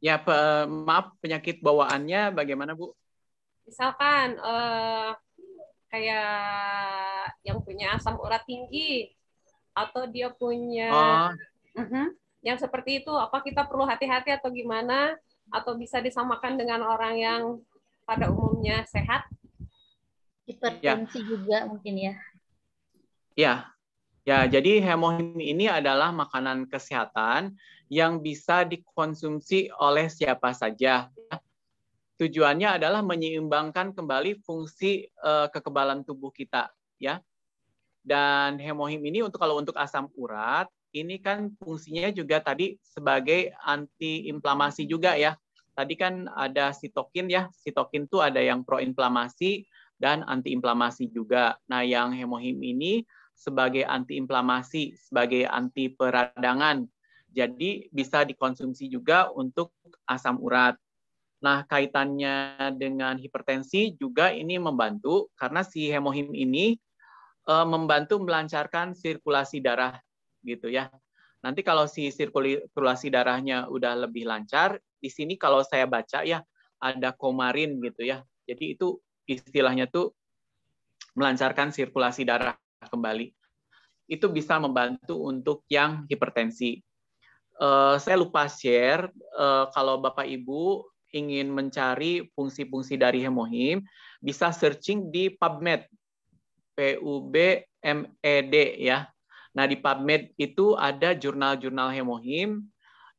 Ya, maaf, penyakit bawaannya bagaimana, Bu? Misalkan kayak yang punya asam urat tinggi atau dia punya yang seperti itu, apa kita perlu hati-hati atau gimana? Atau bisa disamakan dengan orang yang pada umumnya sehat? Hipertensi juga mungkin ya. Ya, jadi hemofim ini adalah makanan kesehatan yang bisa dikonsumsi oleh siapa saja. Tujuannya adalah menyeimbangkan kembali fungsi kekebalan tubuh kita, ya. Dan hemofim ini kalau untuk asam urat, ini kan fungsinya juga tadi sebagai antiinflamasi juga ya. Tadi kan ada sitokin ya. Sitokin itu ada yang proinflamasi dan antiinflamasi juga. Nah, yang hemofim ini sebagai antiinflamasi, sebagai anti peradangan. Jadi bisa dikonsumsi juga untuk asam urat. Nah, kaitannya dengan hipertensi juga ini membantu karena si hemofim ini membantu melancarkan sirkulasi darah gitu ya. Nanti kalau si sirkulasi darahnya udah lebih lancar, di sini kalau saya baca ya ada komarin gitu ya. Jadi itu istilahnya tuh melancarkan sirkulasi darah kembali. Itu bisa membantu untuk yang hipertensi. Saya lupa share, kalau Bapak Ibu ingin mencari fungsi-fungsi dari hemofim, bisa searching di PubMed, PUBMED ya. Nah, di PubMed itu ada jurnal-jurnal hemofim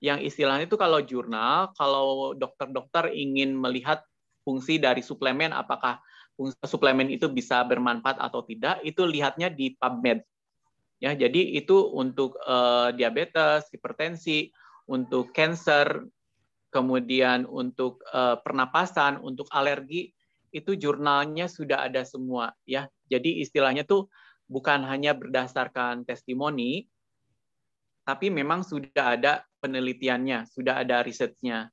yang istilahnya itu kalau jurnal, kalau dokter-dokter ingin melihat fungsi dari suplemen, apakah suplemen itu bisa bermanfaat atau tidak, itu lihatnya di PubMed. Ya, jadi itu untuk diabetes, hipertensi, untuk cancer, kemudian untuk pernapasan, untuk alergi, itu jurnalnya sudah ada semua ya. Jadi istilahnya tuh bukan hanya berdasarkan testimoni, tapi memang sudah ada penelitiannya, sudah ada risetnya.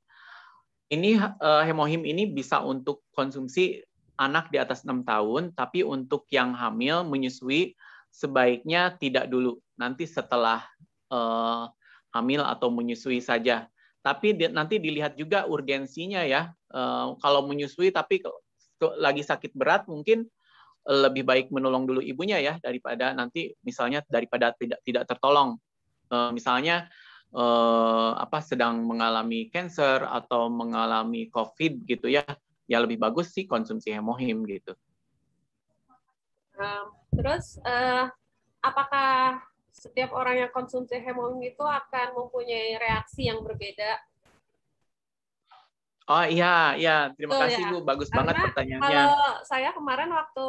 Ini hemofim ini bisa untuk konsumsi anak di atas 6 tahun, tapi untuk yang hamil menyusui sebaiknya tidak dulu, nanti setelah hamil atau menyusui saja. Tapi nanti dilihat juga urgensinya ya. Kalau menyusui tapi lagi sakit berat mungkin lebih baik menolong dulu ibunya ya daripada nanti misalnya daripada tidak tertolong. Misalnya sedang mengalami cancer atau mengalami COVID gitu ya. Ya lebih bagus sih konsumsi hemofim gitu. Terus, apakah setiap orang yang konsumsi hemofim itu akan mempunyai reaksi yang berbeda? Oh iya, terima kasih ya. Bu, bagus banget pertanyaannya. Kalau saya kemarin waktu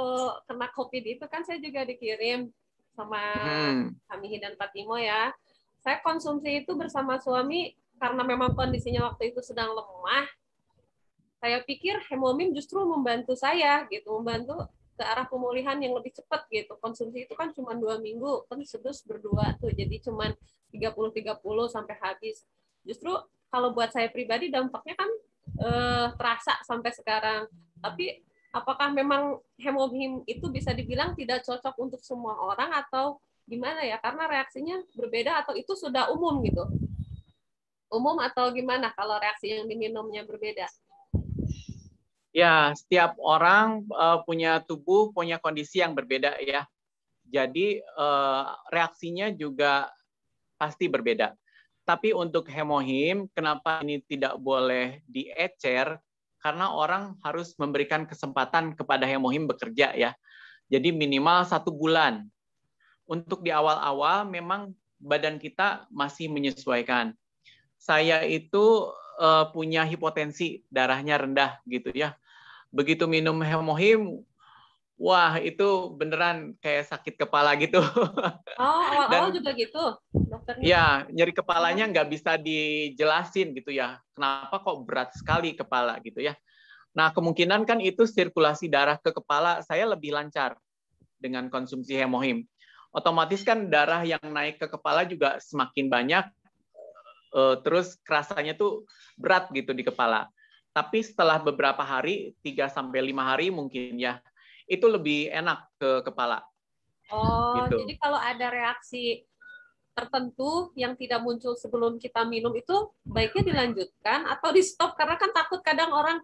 kena COVID itu kan saya juga dikirim sama Hamihi dan Patimo ya. Saya konsumsi itu bersama suami karena memang kondisinya waktu itu sedang lemah. Saya pikir hemofim justru membantu saya gitu, membantu ke arah pemulihan yang lebih cepat gitu. Konsumsi itu kan cuma 2 minggu, kan sedus berdua tuh, jadi cuma 30-30 sampai habis. Justru kalau buat saya pribadi dampaknya kan terasa sampai sekarang. Tapi apakah memang hemofim itu bisa dibilang tidak cocok untuk semua orang atau gimana ya? Karena reaksinya berbeda atau itu sudah umum gitu? Umum atau gimana kalau reaksi yang diminumnya berbeda? Ya, setiap orang punya tubuh, punya kondisi yang berbeda ya. Jadi reaksinya juga pasti berbeda. Tapi untuk hemofim, kenapa ini tidak boleh diecer? Karena orang harus memberikan kesempatan kepada hemofim bekerja ya. Jadi minimal 1 bulan. Untuk di awal-awal memang badan kita masih menyesuaikan. Saya itu punya hipotensi, darahnya rendah gitu ya. Begitu minum Hemohim, wah itu beneran kayak sakit kepala gitu. Oh, awal-awal Dan juga gitu, dokternya? ya, nyeri kepalanya nggak bisa dijelasin gitu ya. Kenapa kok berat sekali kepala gitu ya. Nah, kemungkinan kan itu sirkulasi darah ke kepala saya lebih lancar dengan konsumsi Hemohim. Otomatis kan darah yang naik ke kepala juga semakin banyak, terus kerasanya tuh berat gitu di kepala. Tapi setelah beberapa hari, 3-5 hari mungkin ya, itu lebih enak ke kepala. Oh, Gitu. jadi kalau ada reaksi tertentu yang tidak muncul sebelum kita minum itu baiknya dilanjutkan atau di stop, karena kan takut kadang orang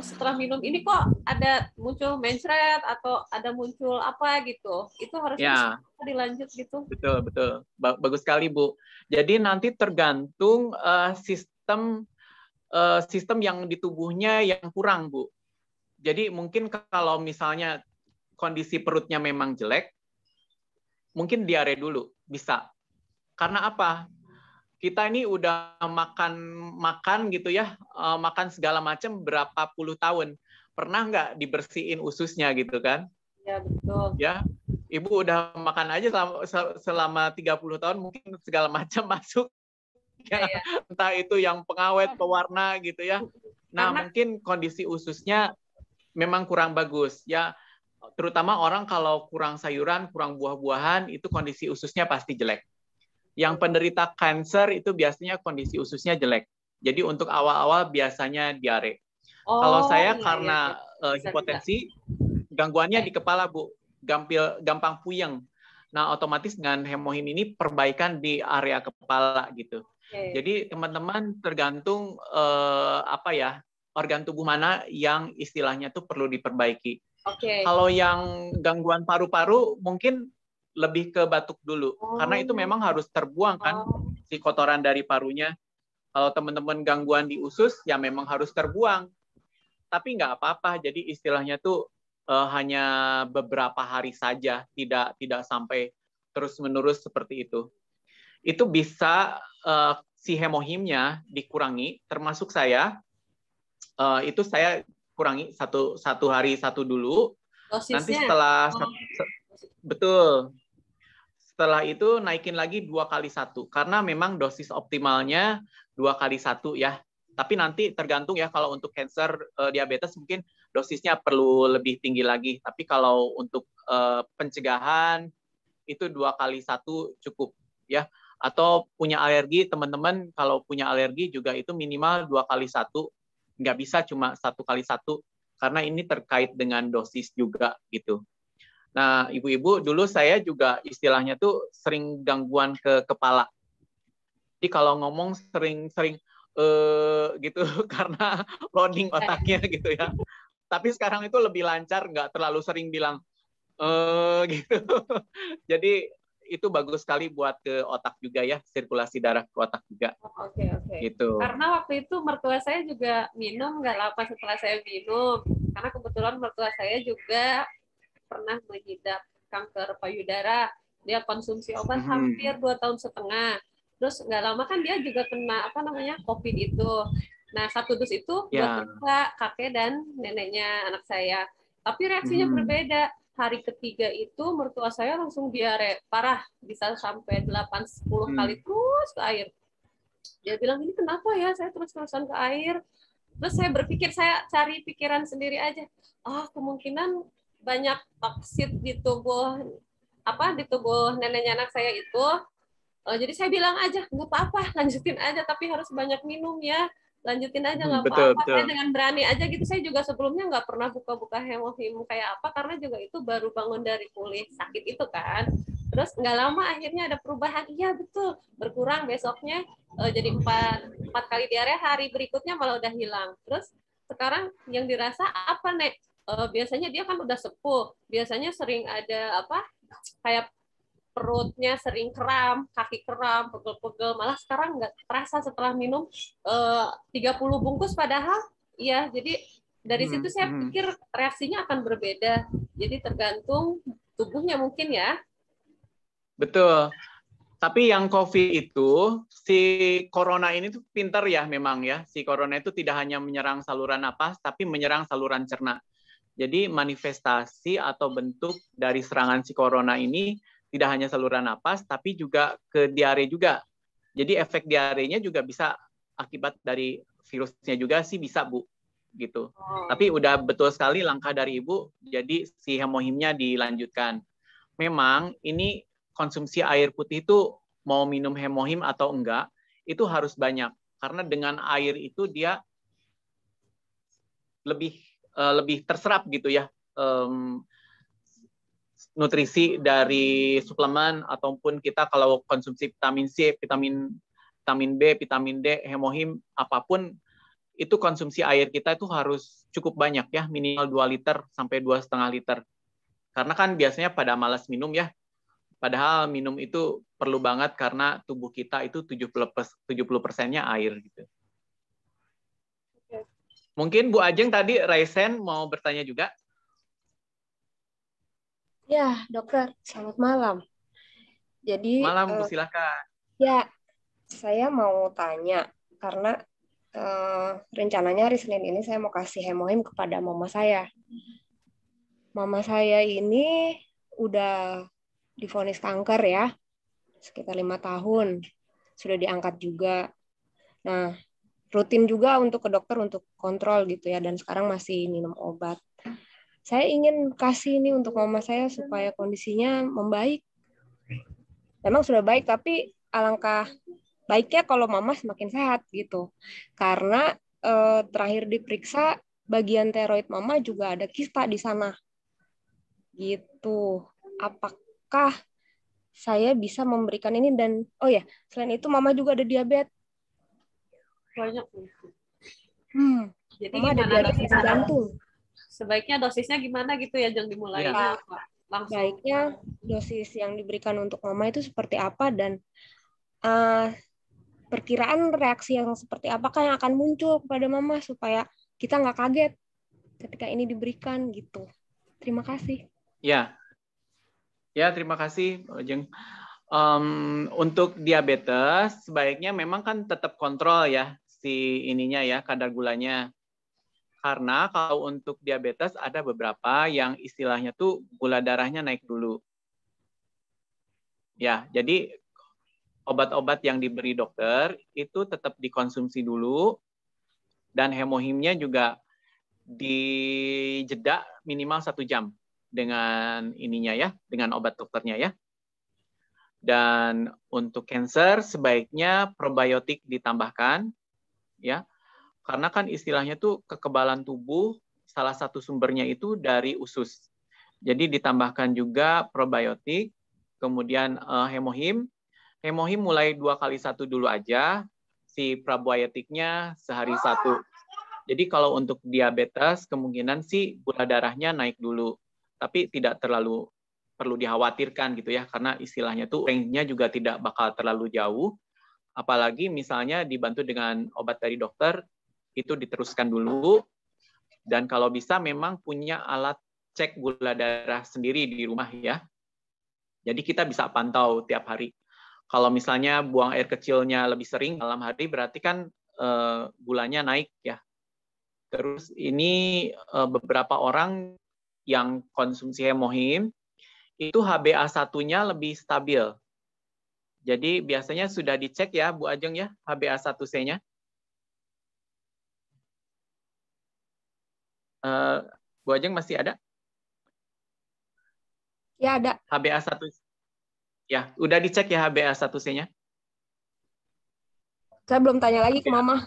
setelah minum ini kok ada muncul mencret atau ada muncul apa gitu, itu harusnya Ya, dilanjut gitu. betul. Bagus sekali, Bu. Jadi nanti tergantung sistem yang di tubuhnya yang kurang, Bu. Jadi mungkin kalau misalnya kondisi perutnya memang jelek, mungkin diare dulu, bisa. Karena apa? Kita ini udah makan gitu ya, makan segala macam berapa puluh tahun. Pernah nggak dibersihin ususnya gitu kan? Ya, betul. Ya, Ibu udah makan aja selama 30 tahun, mungkin segala macam masuk. Ya, entah itu yang pengawet, pewarna gitu ya. Nah, mungkin kondisi ususnya memang kurang bagus ya. Terutama orang kalau kurang sayuran, kurang buah-buahan, itu kondisi ususnya pasti jelek. Yang penderita kanker itu biasanya kondisi ususnya jelek. Jadi untuk awal-awal biasanya diare. Kalau saya karena hipotensi, gangguannya di kepala, Bu. Gampang puyeng. Nah, otomatis dengan Hemohim ini perbaikan di area kepala gitu. Jadi teman-teman tergantung organ tubuh mana yang istilahnya tuh perlu diperbaiki. Kalau yang gangguan paru-paru mungkin lebih ke batuk dulu, karena itu memang harus terbuang kan si kotoran dari parunya. Kalau teman-teman gangguan di usus ya memang harus terbuang, tapi nggak apa-apa. Jadi istilahnya tuh hanya beberapa hari saja, tidak sampai terus-menerus seperti itu. Itu bisa si Hemohimnya dikurangi, termasuk saya. Itu saya kurangi satu hari satu dulu. Dosisnya. Nanti betul. Setelah itu naikin lagi 2x1 karena memang dosis optimalnya 2x1 ya. Tapi nanti tergantung ya, kalau untuk cancer diabetes mungkin dosisnya perlu lebih tinggi lagi. Tapi kalau untuk pencegahan itu 2x1 cukup ya. Atau punya alergi, teman-teman kalau punya alergi juga itu minimal 2x1. Nggak bisa cuma 1x1 karena ini terkait dengan dosis juga gitu. Nah, ibu-ibu, dulu saya juga istilahnya tuh sering gangguan ke kepala. Jadi kalau ngomong sering gitu karena loading otaknya gitu ya. Tapi sekarang itu lebih lancar, nggak terlalu sering bilang gitu. Jadi itu bagus sekali buat ke otak juga ya, sirkulasi darah ke otak juga. Oke. Gitu. Karena waktu itu mertua saya juga minum nggak lama setelah saya minum. Karena kebetulan mertua saya juga pernah mengidap kanker payudara. Dia konsumsi obat hampir 2,5 tahun. Terus nggak lama kan dia juga kena COVID itu. Nah, 1 dus itu buat kakek dan neneknya anak saya. Tapi reaksinya berbeda. Hari ketiga itu mertua saya langsung diare parah, bisa sampai 8-10 kali terus ke air. Dia bilang, ini kenapa ya saya terus-terusan ke air? Terus saya berpikir, saya cari pikiran sendiri aja. Kemungkinan banyak toksit di tubuh neneknya anak saya itu. Jadi saya bilang aja, nggak apa-apa, lanjutin aja, tapi harus banyak minum ya. Lanjutin aja, nggak apa-apa. Saya dengan berani aja gitu. Saya juga sebelumnya nggak pernah buka-buka Hemohim kayak apa, karena juga itu baru bangun dari pulih sakit itu kan. Terus nggak lama akhirnya ada perubahan. Iya betul, berkurang besoknya jadi 4 kali diare, hari berikutnya malah udah hilang. Terus sekarang yang dirasa apa, Nek? Biasanya dia kan udah sepuh, biasanya sering ada kayak perutnya sering kram, kaki kram, pegel-pegel. Malah sekarang nggak terasa setelah minum 30 bungkus padahal. Iya, jadi dari situ saya pikir reaksinya akan berbeda. Jadi tergantung tubuhnya mungkin ya. Betul. Tapi yang COVID itu, si corona ini tuh pintar ya memang ya. Si corona itu tidak hanya menyerang saluran napas, tapi menyerang saluran cerna. Jadi manifestasi atau bentuk dari serangan si corona ini tidak hanya saluran napas, tapi juga ke diare juga. Jadi efek diarenya juga bisa akibat dari virusnya juga sih bisa, Bu. Gitu. Tapi udah betul sekali langkah dari Ibu, jadi si hemohimnya dilanjutkan. Memang ini konsumsi air putih itu mau minum hemohim atau enggak, itu harus banyak. Karena dengan air itu dia lebih terserap gitu ya, nutrisi dari suplemen ataupun kita kalau konsumsi vitamin C, vitamin B, vitamin D, hemohim, apapun, itu konsumsi air kita itu harus cukup banyak ya, minimal 2 liter sampai 2,5 liter. Karena kan biasanya pada malas minum ya, padahal minum itu perlu banget karena tubuh kita itu 70%-nya air gitu. Mungkin Bu Ajeng tadi Raisen mau bertanya juga? Ya, dokter, selamat malam. Jadi malam, Bu, silakan. Ya, saya mau tanya karena rencananya hari Senin ini saya mau kasih hemohim kepada mama saya. Mama saya ini udah divonis kanker ya, sekitar 5 tahun. Sudah diangkat juga. Nah, rutin juga untuk ke dokter untuk kontrol gitu ya, dan sekarang masih minum obat. Saya ingin kasih ini untuk mama saya supaya kondisinya membaik. Memang sudah baik, tapi alangkah baiknya kalau mama semakin sehat gitu. Karena terakhir diperiksa bagian tiroid mama juga ada kista di sana. Gitu. Apakah saya bisa memberikan ini? Dan oh ya, selain itu mama juga ada diabetes. Banyak. Jadi mama ada diabetes jantung. Sebaiknya dosisnya gimana gitu ya, jangan dimulai Ya. langsung. Baiknya dosis yang diberikan untuk mama itu seperti apa, dan perkiraan reaksi yang seperti apakah yang akan muncul kepada mama supaya kita nggak kaget ketika ini diberikan gitu. Terima kasih. Ya, terima kasih, Jeng. Untuk diabetes sebaiknya memang kan tetap kontrol ya si ininya ya, kadar gulanya. Karena kalau untuk diabetes ada beberapa yang istilahnya tuh gula darahnya naik dulu. Ya, jadi obat-obat yang diberi dokter itu tetap dikonsumsi dulu, dan hemohimnya juga dijeda minimal 1 jam dengan ininya ya, dengan obat dokternya ya. Dan untuk cancer sebaiknya probiotik ditambahkan ya, karena kan istilahnya tuh kekebalan tubuh salah satu sumbernya itu dari usus. Jadi ditambahkan juga probiotik, kemudian hemohim. Hemohim mulai 2x1 dulu aja, si probiotiknya sehari 1. Jadi kalau untuk diabetes kemungkinan sih gula darahnya naik dulu, tapi tidak terlalu perlu dikhawatirkan gitu ya, karena istilahnya tuh range-nya juga tidak bakal terlalu jauh. Apalagi misalnya dibantu dengan obat dari dokter, itu diteruskan dulu. Dan kalau bisa memang punya alat cek gula darah sendiri di rumah ya. Jadi kita bisa pantau tiap hari. Kalau misalnya buang air kecilnya lebih sering dalam hari, berarti kan gulanya naik ya. Terus ini beberapa orang yang konsumsi hemohim, itu HbA1-nya lebih stabil. Jadi biasanya sudah dicek ya, Bu Ajeng ya, HbA1c-nya. Bu Ajeng masih ada? Ya, ada. HbA1. Ya, udah dicek ya HbA1c-nya? Saya belum tanya lagi ke mama.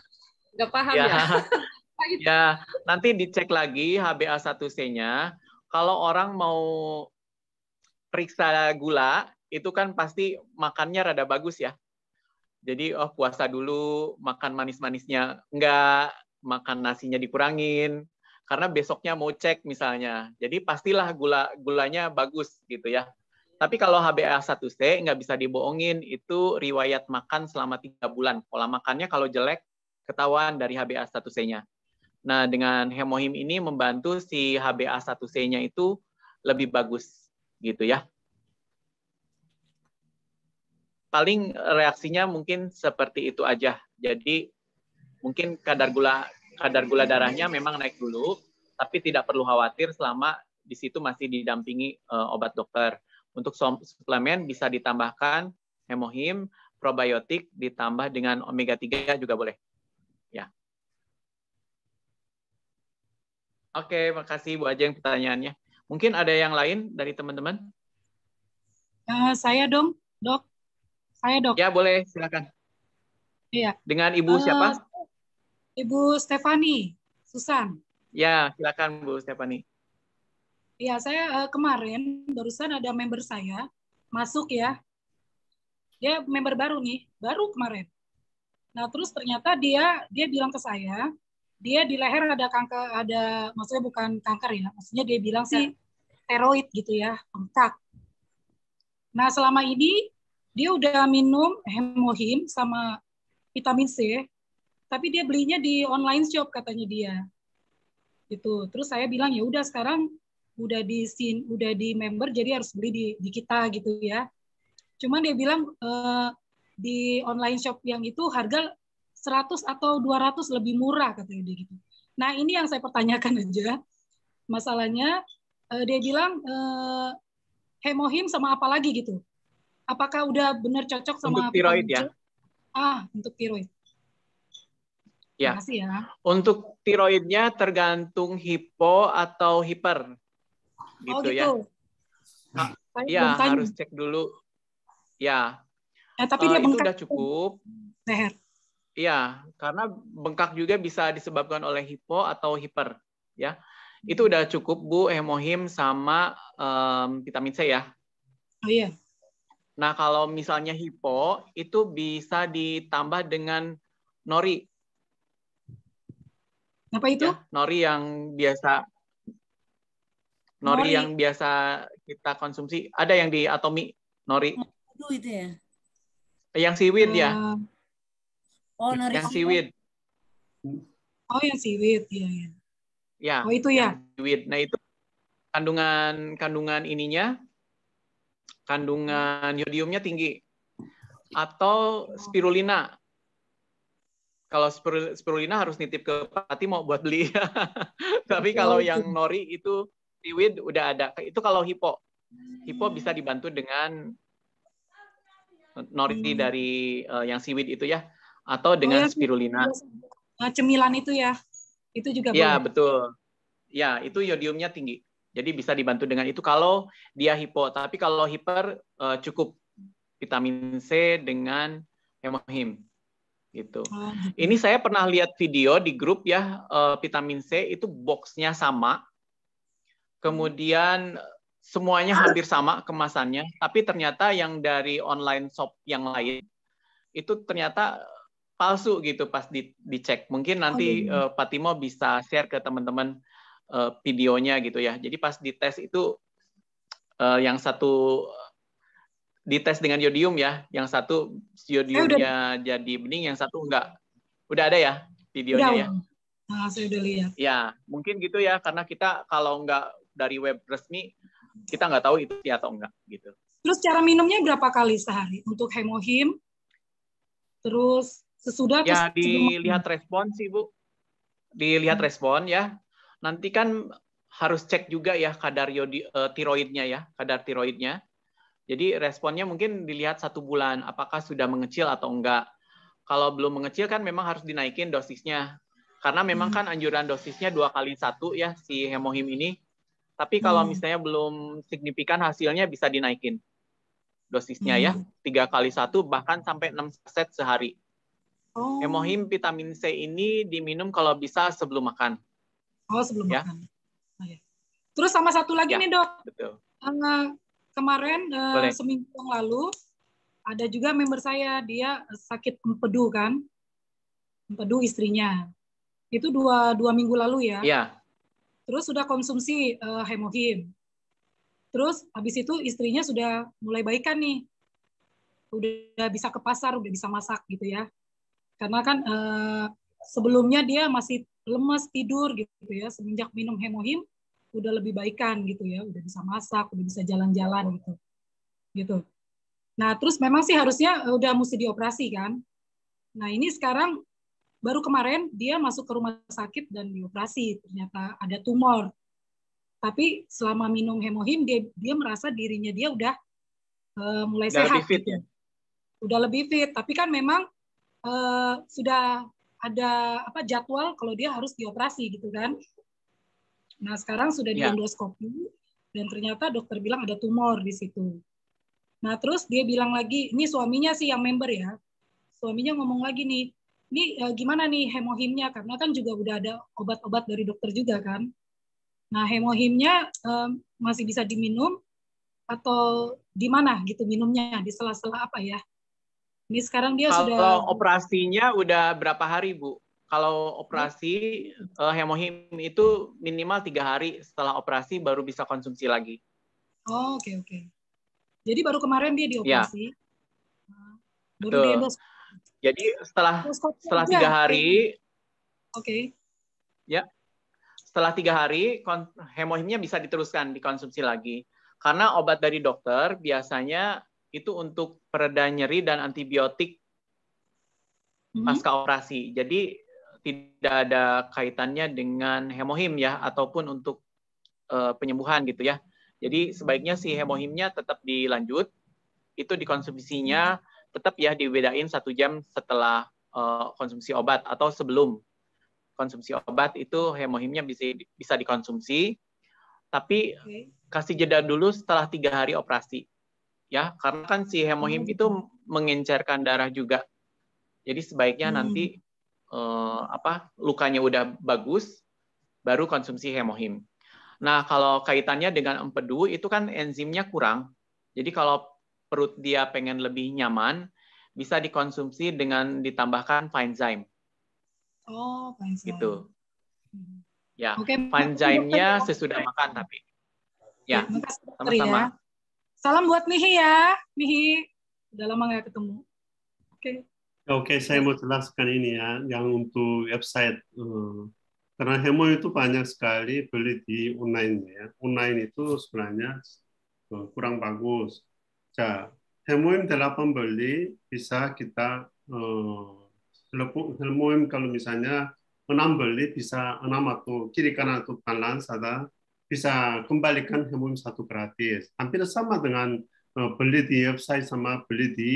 Nggak paham ya? Ya, nanti dicek lagi HbA1c-nya. Kalau orang mau periksa gula, itu kan pasti makannya rada bagus ya. Jadi, puasa dulu, makan manis-manisnya enggak, makan nasinya dikurangin, karena besoknya mau cek misalnya. Jadi pastilah gulanya bagus gitu ya. Tapi kalau HbA1c nggak bisa dibohongin, itu riwayat makan selama 3 bulan. Pola makannya kalau jelek, ketahuan dari HbA1c-nya. Nah, dengan hemohim ini membantu si HbA1c-nya itu lebih bagus gitu ya. paling reaksinya mungkin seperti itu aja. Jadi mungkin kadar gula darahnya memang naik dulu, tapi tidak perlu khawatir selama di situ masih didampingi obat dokter. Untuk suplemen bisa ditambahkan hemohim, probiotik ditambah dengan omega 3 juga boleh. Ya. Oke, makasih Bu Ajeng pertanyaannya. Mungkin ada yang lain dari teman-teman? Saya dong, Dok. Saya, Dok. Ya, boleh, silakan. Iya. Dengan Ibu siapa? Ibu Stefani, Susan. Ya, silakan Bu Stefani. Iya, saya kemarin barusan ada member saya masuk ya. Dia member baru nih, baru kemarin. Nah, terus ternyata dia bilang ke saya, dia di leher ada kanker, maksudnya bukan kanker ya, maksudnya dia bilang sih steroid gitu ya, bengkak. Nah, selama ini dia udah minum hemohim sama vitamin C, tapi dia belinya di online shop katanya dia. Gitu. Terus saya bilang ya udah sekarang udah di member jadi harus beli di kita gitu ya. Cuman dia bilang di online shop yang itu harga 100 atau 200 lebih murah katanya dia gitu. Nah, ini yang saya pertanyakan aja. Masalahnya dia bilang hemohim sama apa lagi gitu. Apakah udah benar cocok sama untuk tiroid ya? Untuk tiroid. Ya. Makasih ya. Untuk tiroidnya tergantung hipo atau hiper. Gitu, ya. Ya, harus cek dulu. Ya. Tapi dia itu udah cukup. Leher. Iya, karena bengkak juga bisa disebabkan oleh hipo atau hiper, ya. Itu udah cukup Bu, hemohim sama vitamin C ya. Oh iya. Nah, kalau misalnya hipo itu bisa ditambah dengan nori. Apa itu? Ya, nori yang biasa kita konsumsi. Ada yang di Atomi nori. Itu ya. Yang seaweed ya. Nori. Yang seaweed. Oh, yang seaweed, iya. Ya. Oh, itu ya. Seaweed. Nah, itu kandungan ininya, kandungan yodiumnya tinggi. Atau spirulina. Kalau spirulina harus nitip ke Patimo buat beli. Tapi kalau yang nori itu seaweed udah ada. Itu kalau hipo. Hipo bisa dibantu dengan nori dari yang seaweed itu ya. Atau dengan spirulina. Cemilan itu ya. Itu juga boleh. Ya, betul. Ya, itu yodiumnya tinggi. Jadi bisa dibantu dengan itu kalau dia hipo. Tapi kalau hiper cukup vitamin C dengan hemohim. Gitu. Ini saya pernah lihat video di grup ya, vitamin C itu boxnya sama. Kemudian semuanya hampir sama kemasannya, tapi ternyata yang dari online shop yang lain itu ternyata palsu gitu pas dicek. Mungkin nanti Pak Timo bisa share ke teman-teman videonya gitu ya. Jadi pas dites itu yang satu dites dengan yodium ya, yang satu yodiumnya jadi bening, yang satu enggak. Udah ada ya videonya ya? Nah, saya udah lihat. Ya, mungkin gitu ya, karena kita kalau enggak dari web resmi, kita nggak tahu itu atau enggak gitu. Terus cara minumnya berapa kali sehari untuk hemohim? Terus sesudah ya dilihat respon sih Bu, dilihat respon ya. Nanti kan harus cek juga ya kadar tiroidnya ya, kadar tiroidnya. Jadi responnya mungkin dilihat 1 bulan, apakah sudah mengecil atau enggak. Kalau belum mengecil kan memang harus dinaikin dosisnya, karena memang kan anjuran dosisnya 2x1 ya si hemohim ini. Tapi kalau misalnya belum signifikan hasilnya bisa dinaikin dosisnya ya, 3x1 bahkan sampai 6 saset sehari. Hemohim vitamin C ini diminum kalau bisa sebelum makan. Oh, sebelum makan. Terus sama satu lagi nih Dok. Betul. Kemarin seminggu yang lalu ada juga member saya, dia sakit empedu kan, empedu istrinya. Itu dua minggu lalu ya. Iya. Terus sudah konsumsi hemohim. Terus habis itu istrinya sudah mulai baikan nih. Udah bisa ke pasar, udah bisa masak gitu ya. Karena kan sebelumnya dia masih lemas tidur gitu ya. Semenjak minum hemohim udah lebih baikan gitu ya. Udah bisa masak, udah bisa jalan-jalan gitu. Nah, terus memang sih harusnya udah mesti dioperasi kan. Nah, ini sekarang baru kemarin dia masuk ke rumah sakit dan dioperasi, ternyata ada tumor. Tapi selama minum hemohim dia merasa dirinya dia udah mulai Udah sehat lebih fit, gitu. ya? Udah lebih fit, tapi kan memang sudah ada jadwal kalau dia harus dioperasi gitu kan. Nah, sekarang sudah di endoskopi dan ternyata dokter bilang ada tumor di situ. Nah, terus dia bilang lagi, ini suaminya sih yang member ya. Suaminya ngomong lagi nih, ini gimana nih hemohimnya? Karena kan juga udah ada obat-obat dari dokter juga kan. Nah, hemohimnya masih bisa diminum atau di mana gitu minumnya? Di sela-sela apa ya? Ini sekarang dia sudah... Kalau operasinya udah berapa hari, Bu? Kalau operasi hemohim itu minimal 3 hari setelah operasi baru bisa konsumsi lagi. Oh, oke. Jadi baru kemarin dia dioperasi. Ya. Baru di endoskopi. Jadi setelah 3 hari, ya, setelah 3 hari hemohimnya bisa diteruskan dikonsumsi lagi. Karena obat dari dokter biasanya itu untuk pereda nyeri dan antibiotik pasca operasi. Jadi tidak ada kaitannya dengan hemohim ya, ataupun untuk penyembuhan gitu ya. Jadi sebaiknya si hemohimnya tetap dilanjut, itu dikonsumsinya tetap ya dibedain 1 jam setelah konsumsi obat atau sebelum konsumsi obat itu hemohimnya bisa dikonsumsi, tapi kasih jeda dulu setelah 3 hari operasi ya, karena kan si hemohim itu mengencerkan darah juga. Jadi sebaiknya nanti lukanya udah bagus baru konsumsi hemohim. Nah, kalau kaitannya dengan empedu itu kan enzimnya kurang. Jadi kalau perut dia pengen lebih nyaman, bisa dikonsumsi dengan ditambahkan Finezyme. Oh, Finezyme. Gitu. Ya, Finezyme-nya sesudah makan tapi. Ya, sama-sama. Ya. Salam buat Mihi ya. Mihi, udah lama nggak ketemu. Oke, saya mau jelaskan ini ya, yang untuk website. Karena hemo itu banyak sekali beli di online ya. Online itu sebenarnya kurang bagus. 자, hemoim 8 beli bisa kita hemoim kalau misalnya 6 beli bisa 6 atau kiri kanan atau balance ada bisa kembalikan hemoim 1 gratis. Hampir sama dengan beli di website sama beli di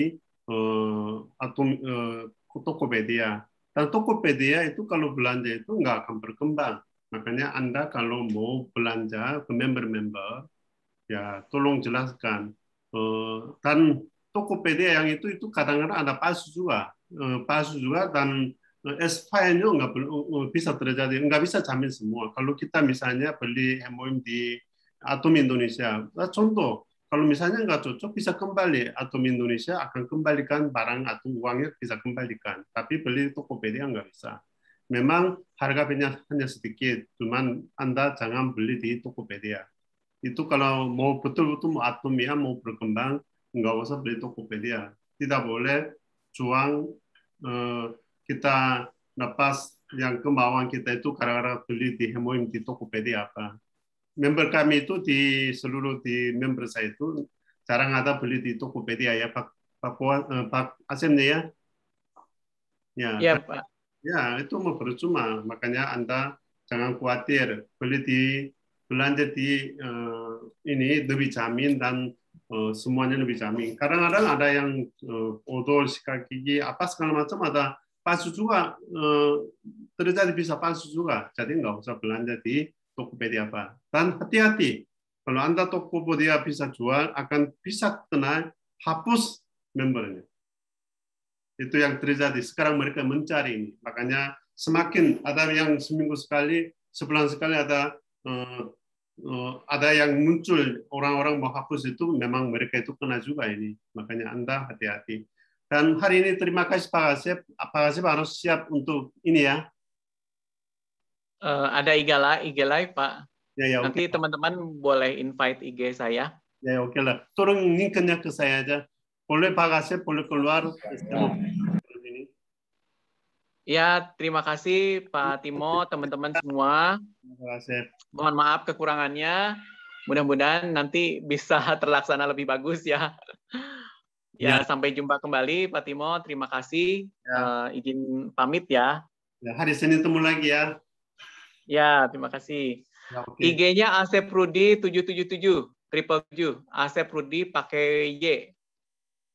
Tokopedia. Dan Tokopedia itu kalau belanja itu nggak akan berkembang. Makanya Anda kalau mau belanja ke member-member, ya tolong jelaskan. Dan Tokopedia yang itu kadang-kadang ada palsu juga dan expirednya nggak bisa terjadi, nggak bisa jamin semua. Kalau kita misalnya beli hemoim di Atom Indonesia, contoh, kalau misalnya nggak cocok bisa kembali, Atom Indonesia akan kembalikan barang atau uangnya bisa kembalikan, tapi beli Tokopedia nggak bisa. Memang harganya hanya sedikit, cuman Anda jangan beli di Tokopedia. Itu kalau mau betul-betul mau Atomia mau berkembang, nggak usah beli Tokopedia. Tidak boleh cuang kita lepas yang kemauan kita itu karena beli di hemoim di Tokopedia apa. Member kami itu di seluruh di member saya itu jarang ada beli di Tokopedia ya Pak Asemnya ya. Ya, Pak. Ya, itu mau percuma. Makanya Anda jangan khawatir beli belanja di ini lebih jamin dan semuanya lebih jamin. Kadang-kadang ada yang odol, sikat gigi, apa segala macam ada palsu juga, terjadi bisa palsu juga. Jadi nggak usah belanja di Tokopedia apa. Dan hati-hati, kalau Anda Tokopedia bisa jual, akan bisa kena hapus membernya. Itu yang terjadi. Sekarang mereka mencari ini. Makanya semakin ada yang seminggu sekali, sebulan sekali ada yang muncul orang-orang mau hapus itu, memang mereka itu kena juga ini. Makanya Anda hati-hati. Dan hari ini terima kasih Pak Asep. Pak Asep harus siap untuk ini ya. Ada IG Live, Pak. Ya, nanti teman-teman boleh invite IG saya. Ya, oke lah. Turun linknya ke saya aja. Boleh Pak Asep, boleh keluar. Ya, terima kasih Pak Timo, teman-teman semua. Terima kasih. Mohon maaf kekurangannya. Mudah-mudahan nanti bisa terlaksana lebih bagus ya. Ya, sampai jumpa kembali Pak Timo. Terima kasih. Izin pamit ya. Hari Senin temu lagi ya. Ya, terima kasih. Ya, okay. IG-nya Asep Rudi 777 777. Asep Rudi pakai Y.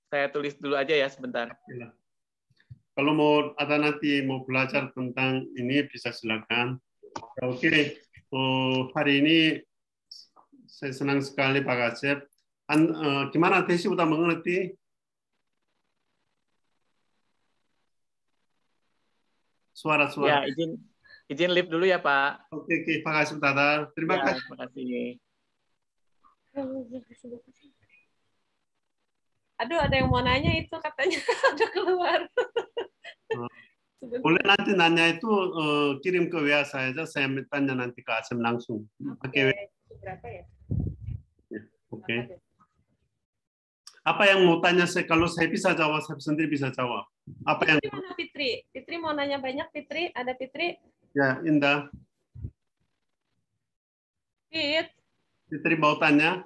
Saya tulis dulu aja ya sebentar. Ya. Kalau mau ada nanti mau belajar tentang ini bisa silakan. Oke. Hari ini saya senang sekali Pak Asep. Gimana Desi udah mengerti? Suara-suara. Ya, izin live dulu ya Pak. Oke, Pak Asep Tata. Terima kasih. Terima kasih. Aduh, ada yang mau nanya itu katanya ada keluar. Boleh nanti nanya itu kirim ke WA saya tanya nanti ke Asep langsung. Pakai WA. Berapa ya? Oke. Apa yang mau tanya saya? Kalau saya bisa jawab, saya sendiri bisa jawab. Apa yang? Mana Fitri? Fitri mau nanya banyak. Fitri, ada Fitri? Ya, Indah. Fitri mau tanya?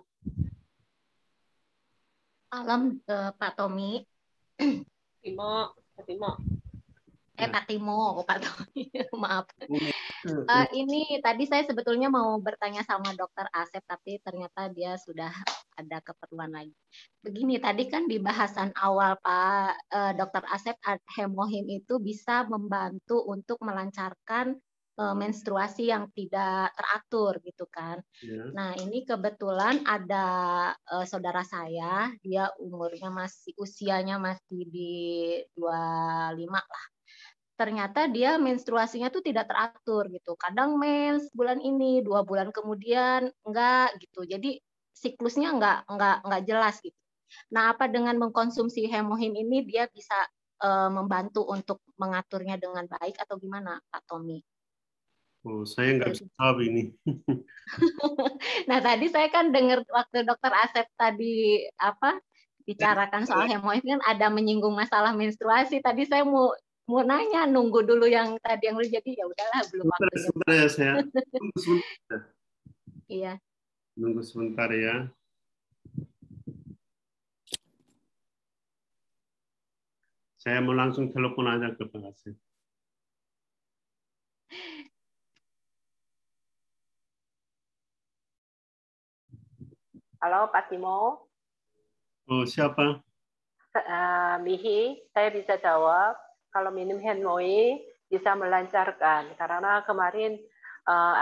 Malam Pak Tommy. Timo. Pak Timo, Pak Tommy, maaf. Ini tadi saya sebetulnya mau bertanya sama Dokter Asep, tapi ternyata dia sudah ada keperluan lagi. Begini, tadi kan di bahasan awal Pak Dokter Asep, hemohim itu bisa membantu untuk melancarkan menstruasi yang tidak teratur gitu kan. Yeah. Nah ini kebetulan ada saudara saya, dia usianya masih di 25 lah. Ternyata dia menstruasinya tuh tidak teratur gitu. Kadang mens bulan ini, 2 bulan kemudian enggak gitu. Jadi siklusnya enggak jelas gitu. Nah, apa dengan mengkonsumsi hemohim ini dia bisa membantu untuk mengaturnya dengan baik atau gimana, Pak Tommy? Oh, saya nggak bisa tahu ini. Nah, tadi saya kan dengar waktu Dokter Asep tadi bicarakan soal hemohim kan ada menyinggung masalah menstruasi. Tadi saya mau nanya, nunggu dulu yang tadi yang jadi ya udahlah belum waktunya. Sebentar ya saya. Tunggu sebentar. Iya. Nunggu sebentar ya. Saya mau langsung telepon aja ke Pak Asep. Halo Pak Timo. Oh, siapa? Mihi, saya bisa jawab. Kalau minum hemohim bisa melancarkan karena kemarin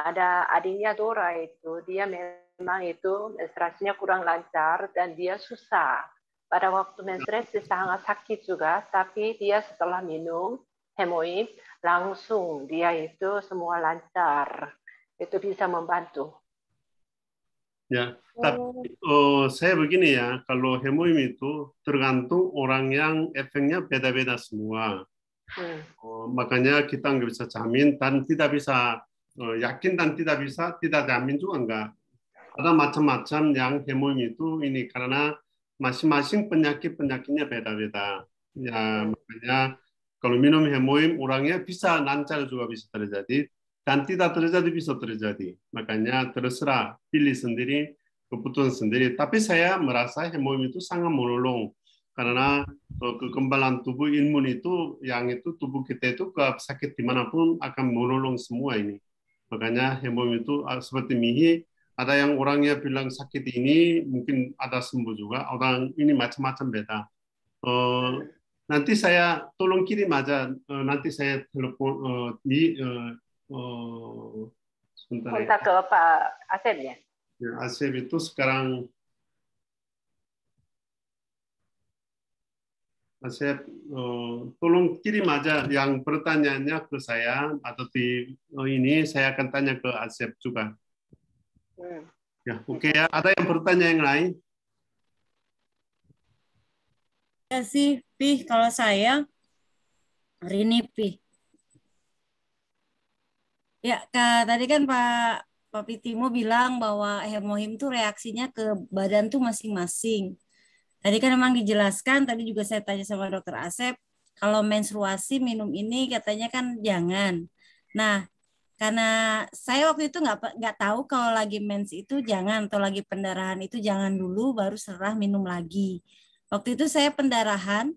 ada adiknya Dora itu dia memang itu menstruasinya kurang lancar dan dia susah pada waktu menstruasi sangat sakit juga, tapi dia setelah minum hemohim langsung dia itu semua lancar, itu bisa membantu. Ya, tapi saya begini ya, kalau hemohim itu tergantung orang yang efeknya beda-beda semua. Makanya kita nggak bisa jamin dan tidak bisa yakin dan tidak bisa tidak jamin juga enggak. Ada macam-macam yang hemohim itu ini karena masing-masing penyakitnya beda-beda. Ya makanya kalau minum hemohim orangnya bisa lancar juga bisa terjadi dan tidak terjadi bisa terjadi. Makanya terserah pilih sendiri keputusan sendiri. Tapi saya merasa hemohim itu sangat menolong. Karena kekebalan tubuh imun itu, yang itu tubuh kita itu ke sakit dimanapun akan menolong semua ini. Makanya hemohim itu seperti Mihi, ada yang orangnya bilang sakit ini mungkin ada sembuh juga, orang ini macam-macam beda. Nanti saya tolong kirim aja, nanti saya telepon sebentar ya. Ke Pak Asep ya? Ya, Asep itu sekarang Asep, tolong kirim aja yang pertanyaannya ke saya atau di ini saya akan tanya ke Asep juga. Ya, oke ya. Ada yang bertanya yang lain? Ya sih, Pi. Kalau saya hari ini, Pi. Ya, tadi kan Pak Pitimo bilang bahwa hemohim itu reaksinya ke badan tuh masing-masing. Tadi kan memang dijelaskan, tadi juga saya tanya sama Dokter Asep, kalau menstruasi minum ini katanya kan jangan. Nah, karena saya waktu itu nggak tahu kalau lagi mens itu jangan, atau lagi pendarahan itu jangan dulu, baru setelah minum lagi. Waktu itu saya pendarahan,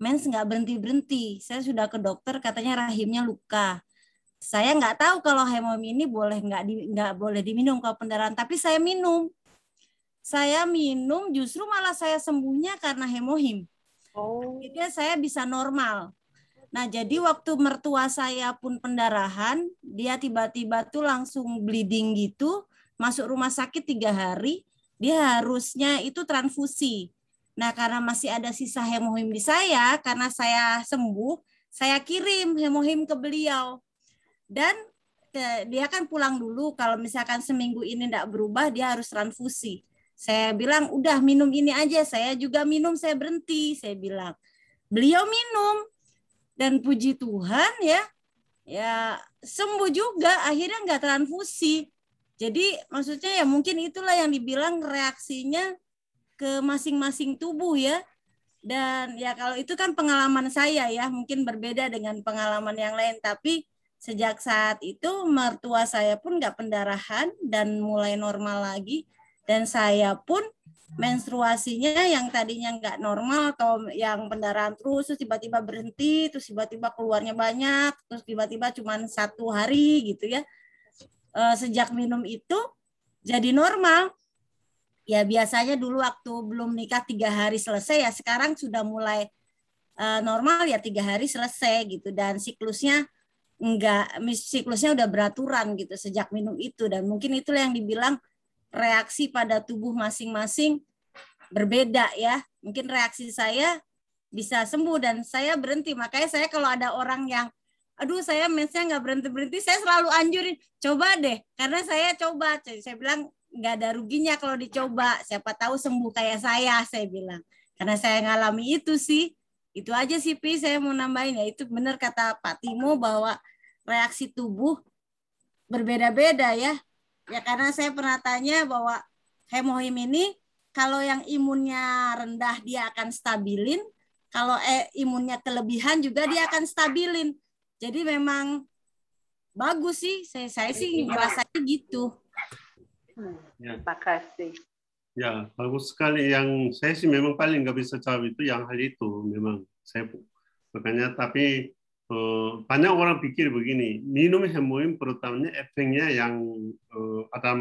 mens nggak berhenti-berhenti. Saya sudah ke dokter, katanya rahimnya luka. Saya nggak tahu kalau hemohim ini nggak boleh diminum kalau pendarahan, tapi saya minum. Saya minum justru malah saya sembuhnya karena hemohim. Jadi saya bisa normal. Nah, jadi waktu mertua saya pun pendarahan, dia tiba-tiba tuh langsung bleeding gitu, masuk rumah sakit 3 hari, dia harusnya itu transfusi. Nah, karena masih ada sisa hemohim di saya, karena saya sembuh, saya kirim hemohim ke beliau. Dan dia kan pulang dulu, kalau misalkan seminggu ini tidak berubah, dia harus transfusi. Saya bilang, udah minum ini aja, saya juga minum, saya berhenti, saya bilang. Beliau minum, dan puji Tuhan ya sembuh juga, akhirnya nggak transfusi. Jadi maksudnya ya mungkin itulah yang dibilang reaksinya ke masing-masing tubuh ya. Dan ya kalau itu kan pengalaman saya ya, mungkin berbeda dengan pengalaman yang lain, tapi sejak saat itu mertua saya pun nggak pendarahan dan mulai normal lagi, dan saya pun menstruasinya yang tadinya nggak normal atau yang pendarahan terus tiba-tiba berhenti, terus tiba-tiba keluarnya banyak, terus tiba-tiba cuma 1 hari gitu ya. Sejak minum itu jadi normal. Ya biasanya dulu waktu belum nikah 3 hari selesai, ya sekarang sudah mulai normal ya 3 hari selesai gitu, dan siklusnya udah beraturan gitu sejak minum itu. Dan mungkin itulah yang dibilang reaksi pada tubuh masing-masing berbeda ya. Mungkin reaksi saya bisa sembuh dan saya berhenti. Makanya saya kalau ada orang yang aduh saya mensnya nggak berhenti-berhenti, saya selalu anjurin coba deh, karena saya coba. Saya bilang nggak ada ruginya kalau dicoba, siapa tahu sembuh kayak saya bilang, karena saya ngalami itu sih. Itu aja sih Pi, saya mau nambahin ya, itu benar kata Pak Timo bahwa reaksi tubuh berbeda-beda ya. Ya karena saya pernah tanya bahwa hemohim ini kalau yang imunnya rendah dia akan stabilin, kalau imunnya kelebihan juga dia akan stabilin. Jadi memang bagus sih, saya sih ngerasanya gitu. Ya. Makasih. Ya, bagus sekali. Yang saya sih memang paling nggak bisa jawab itu yang hal itu. Memang saya makanya, tapi banyak orang pikir begini, minum hemohim terutamanya efeknya yang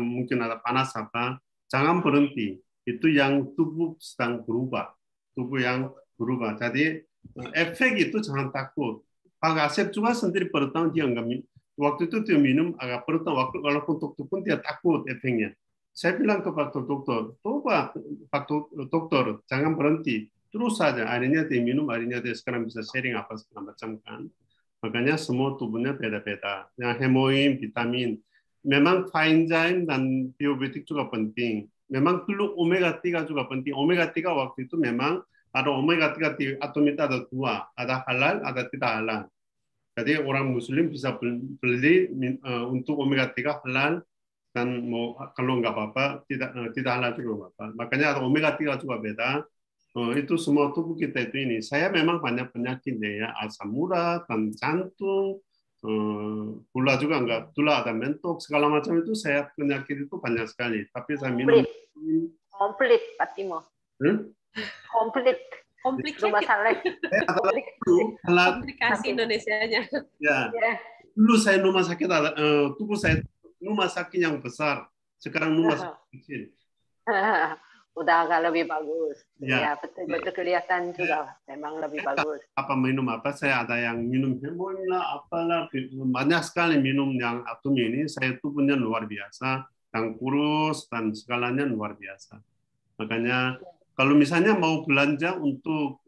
mungkin ada panas apa, jangan berhenti. Itu yang tubuh sedang berubah, tubuh yang berubah. Jadi efek itu jangan takut. Pak Asep juga sendiri pertama dia nggak, waktu itu dia minum agak pertama, walaupun dokter pun dia takut efeknya. Saya bilang ke Pak Dokter, coba Pak Dokter, jangan berhenti, terus saja. Akhirnya dia minum, akhirnya dia sekarang bisa sharing apa segala macam kan. Makanya semua tubuhnya beda-beda. Yang hemohim, vitamin, memang faenzaim dan biobitik juga penting. Memang dulu omega 3 juga penting. Omega 3 waktu itu memang ada omega 3 di atom itu ada 2, ada halal, ada tidak halal. Jadi orang Muslim bisa beli untuk omega 3 halal, dan mau kalau nggak apa-apa tidak halal juga nggak apa-apa. Makanya ada omega 3 juga beda. Itu semua tubuh kita itu ini. Saya memang banyak penyakit ya, asam urat dan jantung, gula juga enggak, gula ada mentok segala macam itu, saya penyakit itu banyak sekali. Tapi saya minum komplit Pak Timo. Komplit rumah sakit. Komplikasi Indonesianya. Ya. Dulu saya rumah sakit ada tubuh saya rumah sakit yang besar, sekarang rumah sakit kecil. Udah agak lebih bagus. Ya, betul-betul kelihatan juga memang lebih bagus. Apa minum apa? Saya ada yang minum hemohim lah, apalah, banyak sekali minum yang atom ini. Saya tubuhnya luar biasa, dan kurus dan segalanya luar biasa. Makanya kalau misalnya mau belanja untuk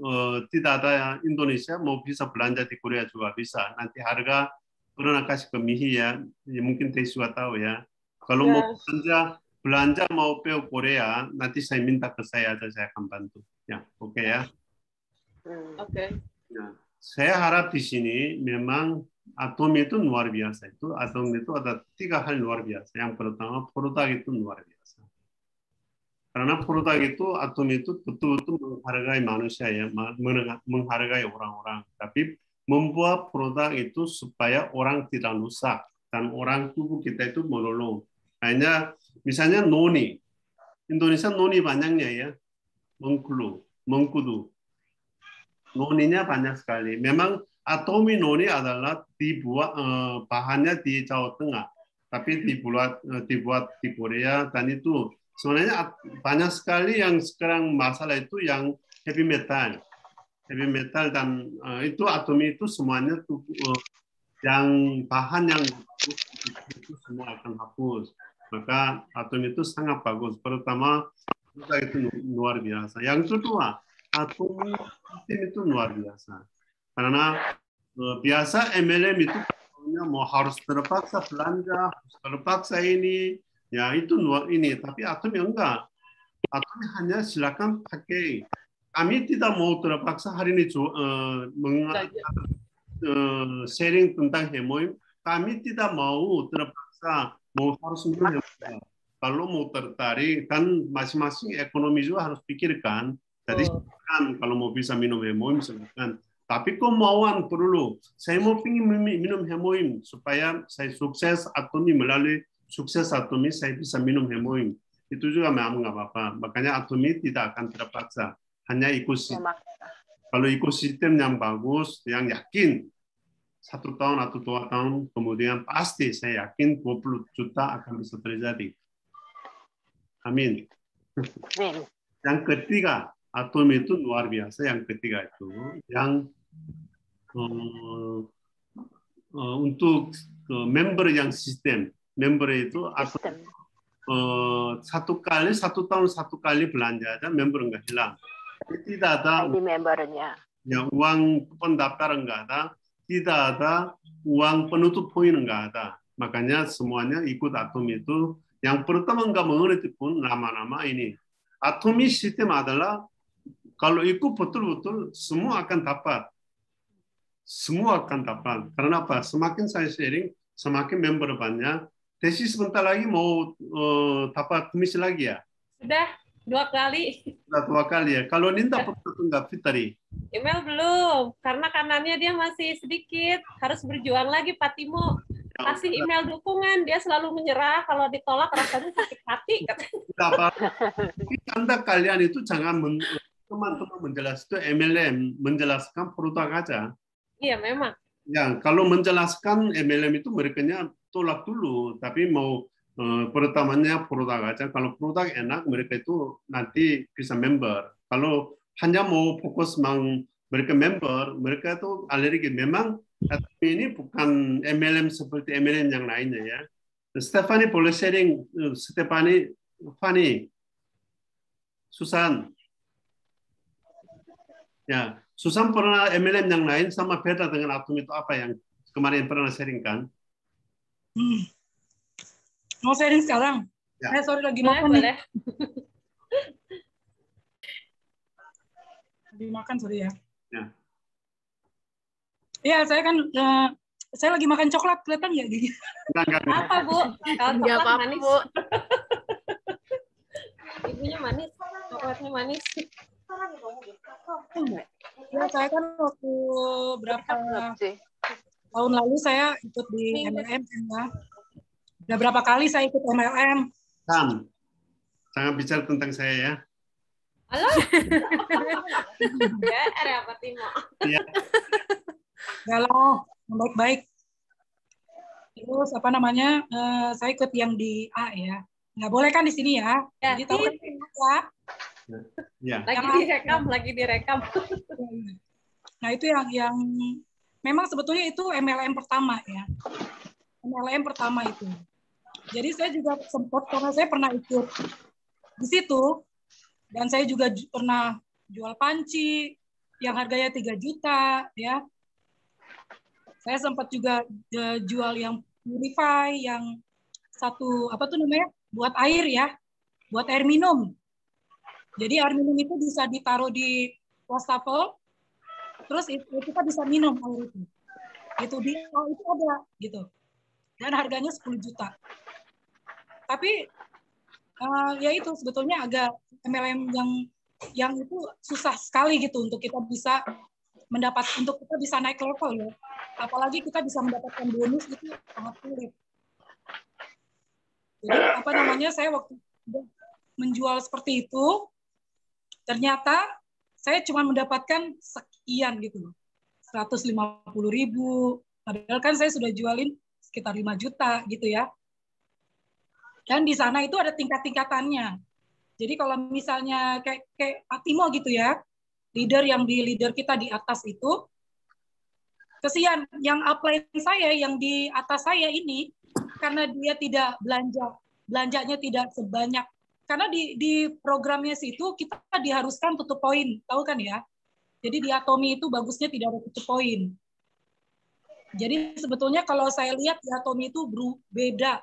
tidak ada Indonesia, mau bisa belanja di Korea juga bisa. Nanti harga pernah kasih ke Mihi ya, mungkin Teh juga tahu ya. Kalau mau belanja mau ke Korea, nanti saya minta ke saya aja, saya akan bantu. Ya, oke ya. Oke. Ya, saya harap di sini memang atom itu luar biasa. Itu atom itu ada 3 hal luar biasa. Yang pertama, produk itu luar biasa. Karena produk itu, atom itu betul-betul menghargai manusia ya, menghargai orang-orang. Tapi membuat produk itu supaya orang tidak rusak dan orang tubuh kita itu menolong. Hanya misalnya noni, Indonesia noni banyaknya ya, Bengkulu. Mengkudu. Noninya banyak sekali. Memang atomi noni adalah dibuat bahannya di Jawa Tengah, tapi dibuat di Korea, dan itu sebenarnya banyak sekali yang sekarang masalah itu yang heavy metal dan itu atomi itu semuanya tuh yang bahan yang itu semua akan hapus. Maka atom itu sangat bagus. Pertama itu luar biasa. Yang kedua, atom itu luar biasa. Karena biasa MLM itu mau harus terpaksa belanja, harus terpaksa ini, ya itu ini. Tapi atom enggak. Atom hanya silakan pakai. Kami tidak mau terpaksa hari ini sharing tentang hemoim. Kami tidak mau terpaksa mau harus minum hemoim. Kalau mau tertarik, kan masing-masing ekonomi juga harus pikirkan. Jadi kalau mau bisa minum hemoim silakan. Tapi kemauan perlu. Saya mau minum hemoim supaya saya sukses atomi, melalui sukses atomi saya bisa minum hemoim. Itu juga memang nggak apa-apa. Makanya atomi tidak akan terpaksa. Hanya ekosistem. Kalau ekosistem yang bagus, yang yakin 1 tahun atau 2 tahun kemudian pasti saya yakin 20 juta akan bisa terjadi. Amin. Yang ketiga, atom itu luar biasa. Yang ketiga itu yang untuk member yang sistem. Member itu atom, 1 tahun 1 kali belanja aja member nggak hilang. Tidak ada membernya. Ya, uang pendaftaran nggak ada, tidak ada uang penutup poin nggak ada. Makanya semuanya ikut atom itu. Yang pertama nggak mengerti pun lama-lama ini. Atomi sistem adalah kalau ikut betul-betul semua akan dapat. Semua akan dapat. Karena apa? Semakin saya sharing, semakin member banyak. Desi sebentar lagi mau dapat komisi lagi ya? Sudah 2 kali. Sudah 2 kali ya. Kalau Ninda nggak Fitri? Email belum, karena kanannya dia masih sedikit. Harus berjuang lagi, Pak Timo. Kasih email dukungan, dia selalu menyerah. Kalau ditolak rasanya sakit hati. Anda kalian itu jangan teman-teman menjelaskan MLM, menjelaskan produk aja. Iya, memang. Ya, kalau menjelaskan MLM itu mereka tolak dulu, tapi mau pertamanya produk aja. Kalau produk enak, mereka itu nanti bisa member. Kalau hanya mau fokus mereka member, mereka itu alergi. Memang ini bukan MLM seperti MLM yang lainnya ya. Stephanie boleh sharing, Stephanie, Fanny, Susan. Ya, Susan pernah MLM yang lain sama beda dengan atom itu apa yang kemarin pernah sharing kan? Mau sharing sekarang? Ya. Sorry lagi makan boleh. Lagi makan, sorry ya. Ya. Iya, saya kan saya lagi makan coklat, kelihatan nggak gini? Enggak. Apa, Bu? Kalau Nggak coklat apa-apa, manis. Bu. Ibunya manis, coklatnya manis. Ya, saya kan waktu berapa tahun lalu saya ikut di MLM ya. Udah berapa kali saya ikut MLM. Sam, jangan bicara tentang saya ya. Halo? Ya, apa Timo? Ya. Kalau baik-baik. Terus apa namanya? Saya ikut yang di A ya. Nggak boleh kan di sini ya? Ya, jadi tahu kan ya. Ya. Lagi direkam. Nah, itu yang memang sebetulnya itu MLM pertama ya. MLM pertama itu. Jadi saya juga sempat, karena saya pernah ikut di situ, dan saya juga pernah jual panci yang harganya 3 juta ya. Saya sempat juga jual yang purify, yang satu apa tuh namanya, buat air ya, buat air minum. Jadi air minum itu bisa ditaruh di wastafel, terus kita bisa minum air itu. Itu ada gitu. Dan harganya 10 juta. Tapi ya itu sebetulnya agak MLM yang itu susah sekali gitu untuk kita bisa untuk kita bisa naik level ya. Apalagi kita bisa mendapatkan bonus itu sangat sulit. Jadi apa namanya, saya waktu menjual seperti itu, ternyata saya cuma mendapatkan sekian gitu loh. 150.000, padahal kan saya sudah jualin sekitar 5 juta gitu ya. Dan di sana itu ada tingkat-tingkatannya. Jadi kalau misalnya kayak Pak Timo gitu ya, leader kita di atas itu, kesian yang upline saya, yang di atas saya ini, karena dia tidak belanjanya tidak sebanyak, karena di programnya situ kita diharuskan tutup poin, tahu kan ya? Jadi di Atomi itu bagusnya tidak ada tutup poin. Jadi sebetulnya kalau saya lihat di Atomi itu beda.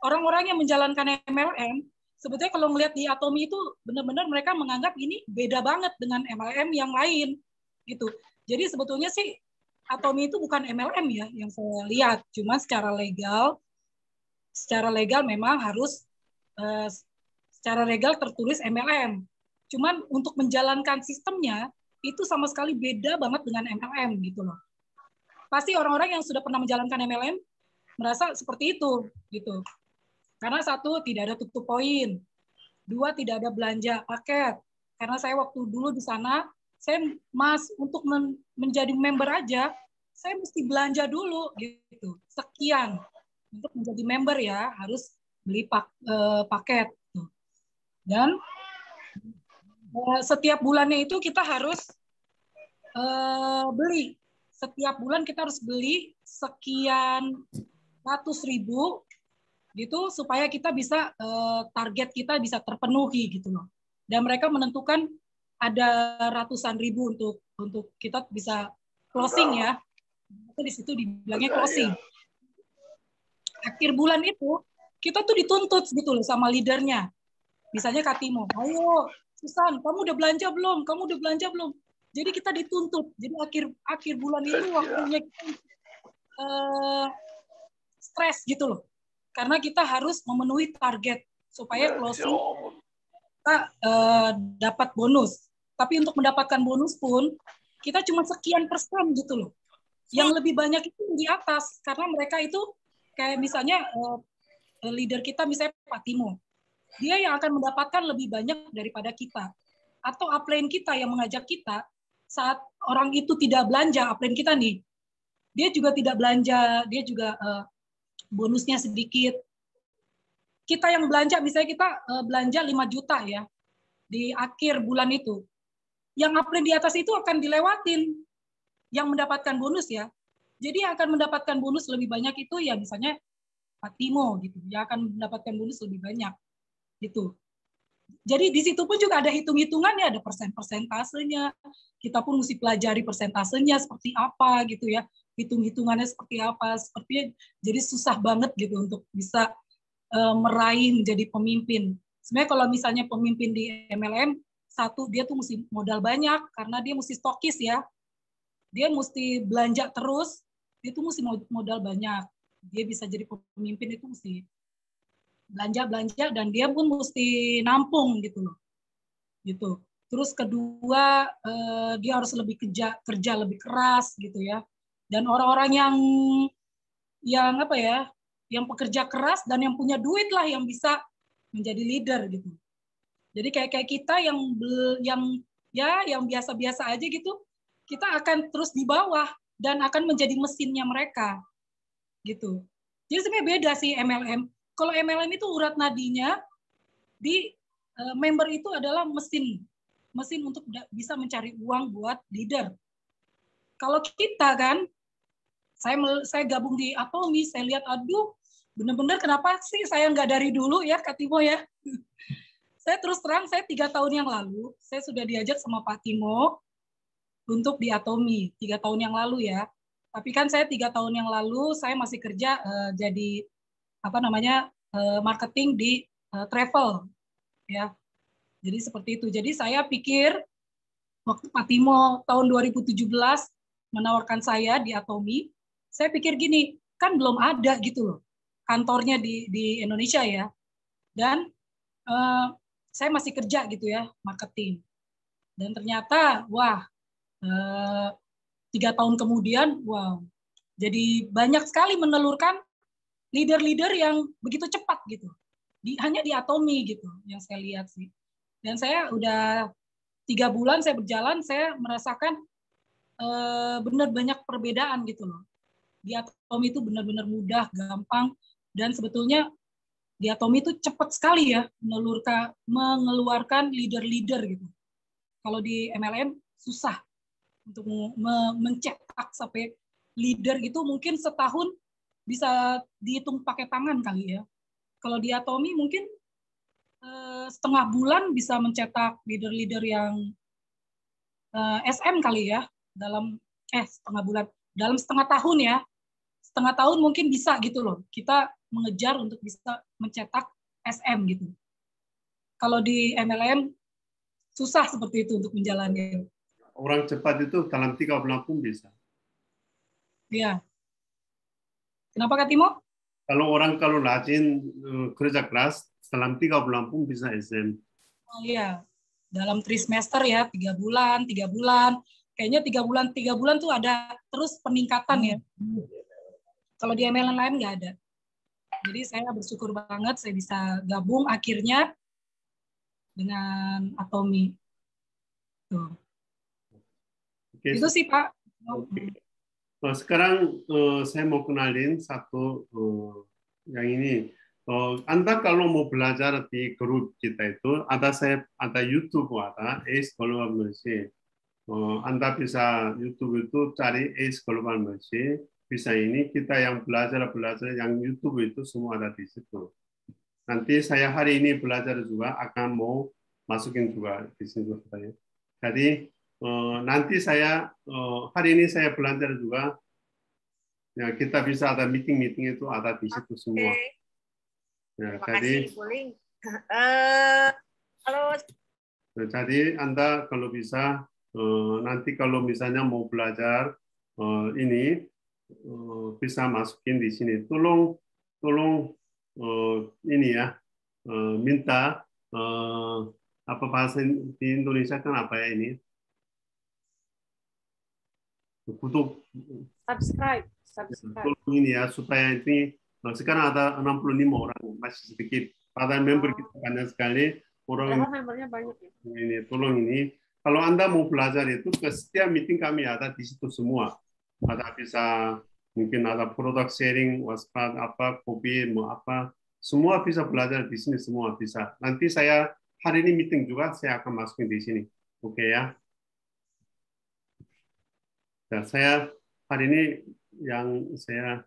Orang-orang yang menjalankan MLM, sebetulnya kalau ngelihat di Atomi itu benar-benar mereka menganggap ini beda banget dengan MLM yang lain, gitu. Jadi sebetulnya sih Atomi itu bukan MLM ya yang saya lihat, cuma secara legal memang harus secara legal tertulis MLM. Cuman untuk menjalankan sistemnya itu sama sekali beda banget dengan MLM gitu loh. Pasti orang-orang yang sudah pernah menjalankan MLM merasa seperti itu gitu. Karena satu, tidak ada tutup poin. Dua, tidak ada belanja paket. Karena saya waktu dulu di sana, saya untuk menjadi member aja, saya mesti belanja dulu gitu. Sekian. Untuk menjadi member ya harus beli paket. Dan setiap bulannya itu kita harus beli. Setiap bulan kita harus beli sekian ratus ribu gitu supaya kita bisa target kita bisa terpenuhi gitu loh. Dan mereka menentukan ada ratusan ribu untuk kita bisa closing ya. Itu di situ dibilangnya closing. Akhir bulan itu kita tuh dituntut gitu loh sama leadernya. Misalnya Kak Timo, ayo Susan, kamu udah belanja belum? Kamu udah belanja belum? Jadi kita dituntut. Jadi akhir bulan itu waktunya kita stres gitu loh. Karena kita harus memenuhi target supaya closing kita dapat bonus. Tapi untuk mendapatkan bonus pun kita cuma sekian persen gitu loh. Yang lebih banyak itu di atas karena mereka itu kayak misalnya leader kita misalnya Pak Timo. Dia yang akan mendapatkan lebih banyak daripada kita. Atau upline kita yang mengajak kita saat orang itu tidak belanja, upline kita nih, dia juga tidak belanja, dia juga bonusnya sedikit. Kita yang belanja, misalnya kita belanja 5 juta ya, di akhir bulan itu. Yang upline di atas itu akan dilewatin, yang mendapatkan bonus ya. Jadi yang akan mendapatkan bonus lebih banyak itu ya misalnya Pak Timo gitu, yang akan mendapatkan bonus lebih banyak. Gitu. Jadi di situ pun juga ada hitung-hitungannya, ada persentasenya. Kita pun mesti pelajari persentasenya seperti apa gitu ya. Hitung-hitungannya seperti apa. Sepertinya jadi susah banget gitu untuk bisa meraih menjadi pemimpin. Sebenarnya kalau misalnya pemimpin di MLM, satu dia tuh mesti modal banyak karena dia mesti stokis ya. Dia mesti belanja terus, dia tuh mesti modal banyak. Dia bisa jadi pemimpin itu mesti belanja dan dia pun mesti nampung gitu loh. Gitu. Terus kedua dia harus lebih kerja lebih keras gitu ya. Dan orang-orang yang apa ya, yang pekerja keras dan yang punya duit lah yang bisa menjadi leader gitu. Jadi kayak kita yang biasa-biasa aja gitu, kita akan terus di bawah dan akan menjadi mesinnya mereka. Gitu. Jadi sebenarnya beda sih MLM. Kalau MLM itu urat nadinya di member itu adalah mesin untuk bisa mencari uang buat leader. Kalau kita kan, saya gabung di Atomi, saya lihat aduh, benar-benar kenapa sih saya nggak dari dulu ya Kak Timo ya. Saya terus terang, saya 3 tahun yang lalu, saya sudah diajak sama Pak Timo untuk di Atomi 3 tahun yang lalu ya. Tapi kan saya 3 tahun yang lalu saya masih kerja jadi marketing di travel ya. Jadi seperti itu. Jadi saya pikir waktu Pak Timo tahun 2017 menawarkan saya di Atomi, saya pikir gini, kan belum ada gitu loh kantornya di Indonesia ya. Dan saya masih kerja gitu ya, marketing. Dan ternyata wah 3 tahun kemudian wow. Jadi banyak sekali menelurkan leader-leader yang begitu cepat gitu. Hanya di Atomi gitu yang saya lihat sih. Dan saya udah 3 3 bulan saya berjalan, saya merasakan benar banyak perbedaan gitu loh. Di Atomi itu benar-benar mudah, gampang, dan sebetulnya di Atomi itu cepat sekali ya mengeluarkan leader-leader gitu. Kalau di MLM susah untuk mencetak sampai leader gitu, mungkin setahun bisa dihitung pakai tangan kali ya. Kalau di Atomi mungkin setengah bulan bisa mencetak leader-leader yang SM kali ya, dalam setengah bulan, dalam setengah tahun ya, setengah tahun mungkin bisa gitu loh, kita mengejar untuk bisa mencetak SM gitu. Kalau di MLM susah seperti itu untuk menjalani. Orang cepat itu dalam 3 bulan pun bisa. Iya. Kenapa Kak Timo? Kalau rajin kerja keras, dalam 3 bulan pun bisa SM. Oh iya, dalam trimester ya, 3 bulan. Kayaknya 3 bulan tuh ada terus peningkatan ya. Kalau di MLM lain nggak ada. Jadi saya bersyukur banget saya bisa gabung akhirnya dengan Atomi. Tuh. Oke. Itu sih Pak. Oke. Sekarang saya mau kenalin satu yang ini. Anda kalau mau belajar di grup kita itu ada YouTube, ada ACE Global Mercy. Anda bisa YouTube itu cari ACE Global Mercy. Bisa ini kita yang belajar yang YouTube itu semua ada di situ. Nanti saya hari ini belajar juga akan mau masukin juga di situ. Jadi nanti saya hari ini saya belajar juga ya, kita bisa ada meeting itu ada di situ semua. Ya, jadi jadi Anda kalau bisa nanti kalau misalnya mau belajar ini bisa masukin di sini. Tolong ini ya minta apa bahasa di Indonesia kan apa ya ini? Kutuk subscribe ini ya supaya ini sekarang ada 65 orang, masih sedikit. Ada member kita banyak sekali orang. Membernya banyak ya. Ini tolong ini. Kalau Anda mau belajar itu ke setiap meeting kami ada di situ semua. Ada bisa mungkin ada product sharing, waspat apa, kopi mau apa, semua bisa belajar di sini semua bisa. Nanti saya hari ini meeting juga saya akan masukin di sini. Oke ya. Dan saya hari ini yang saya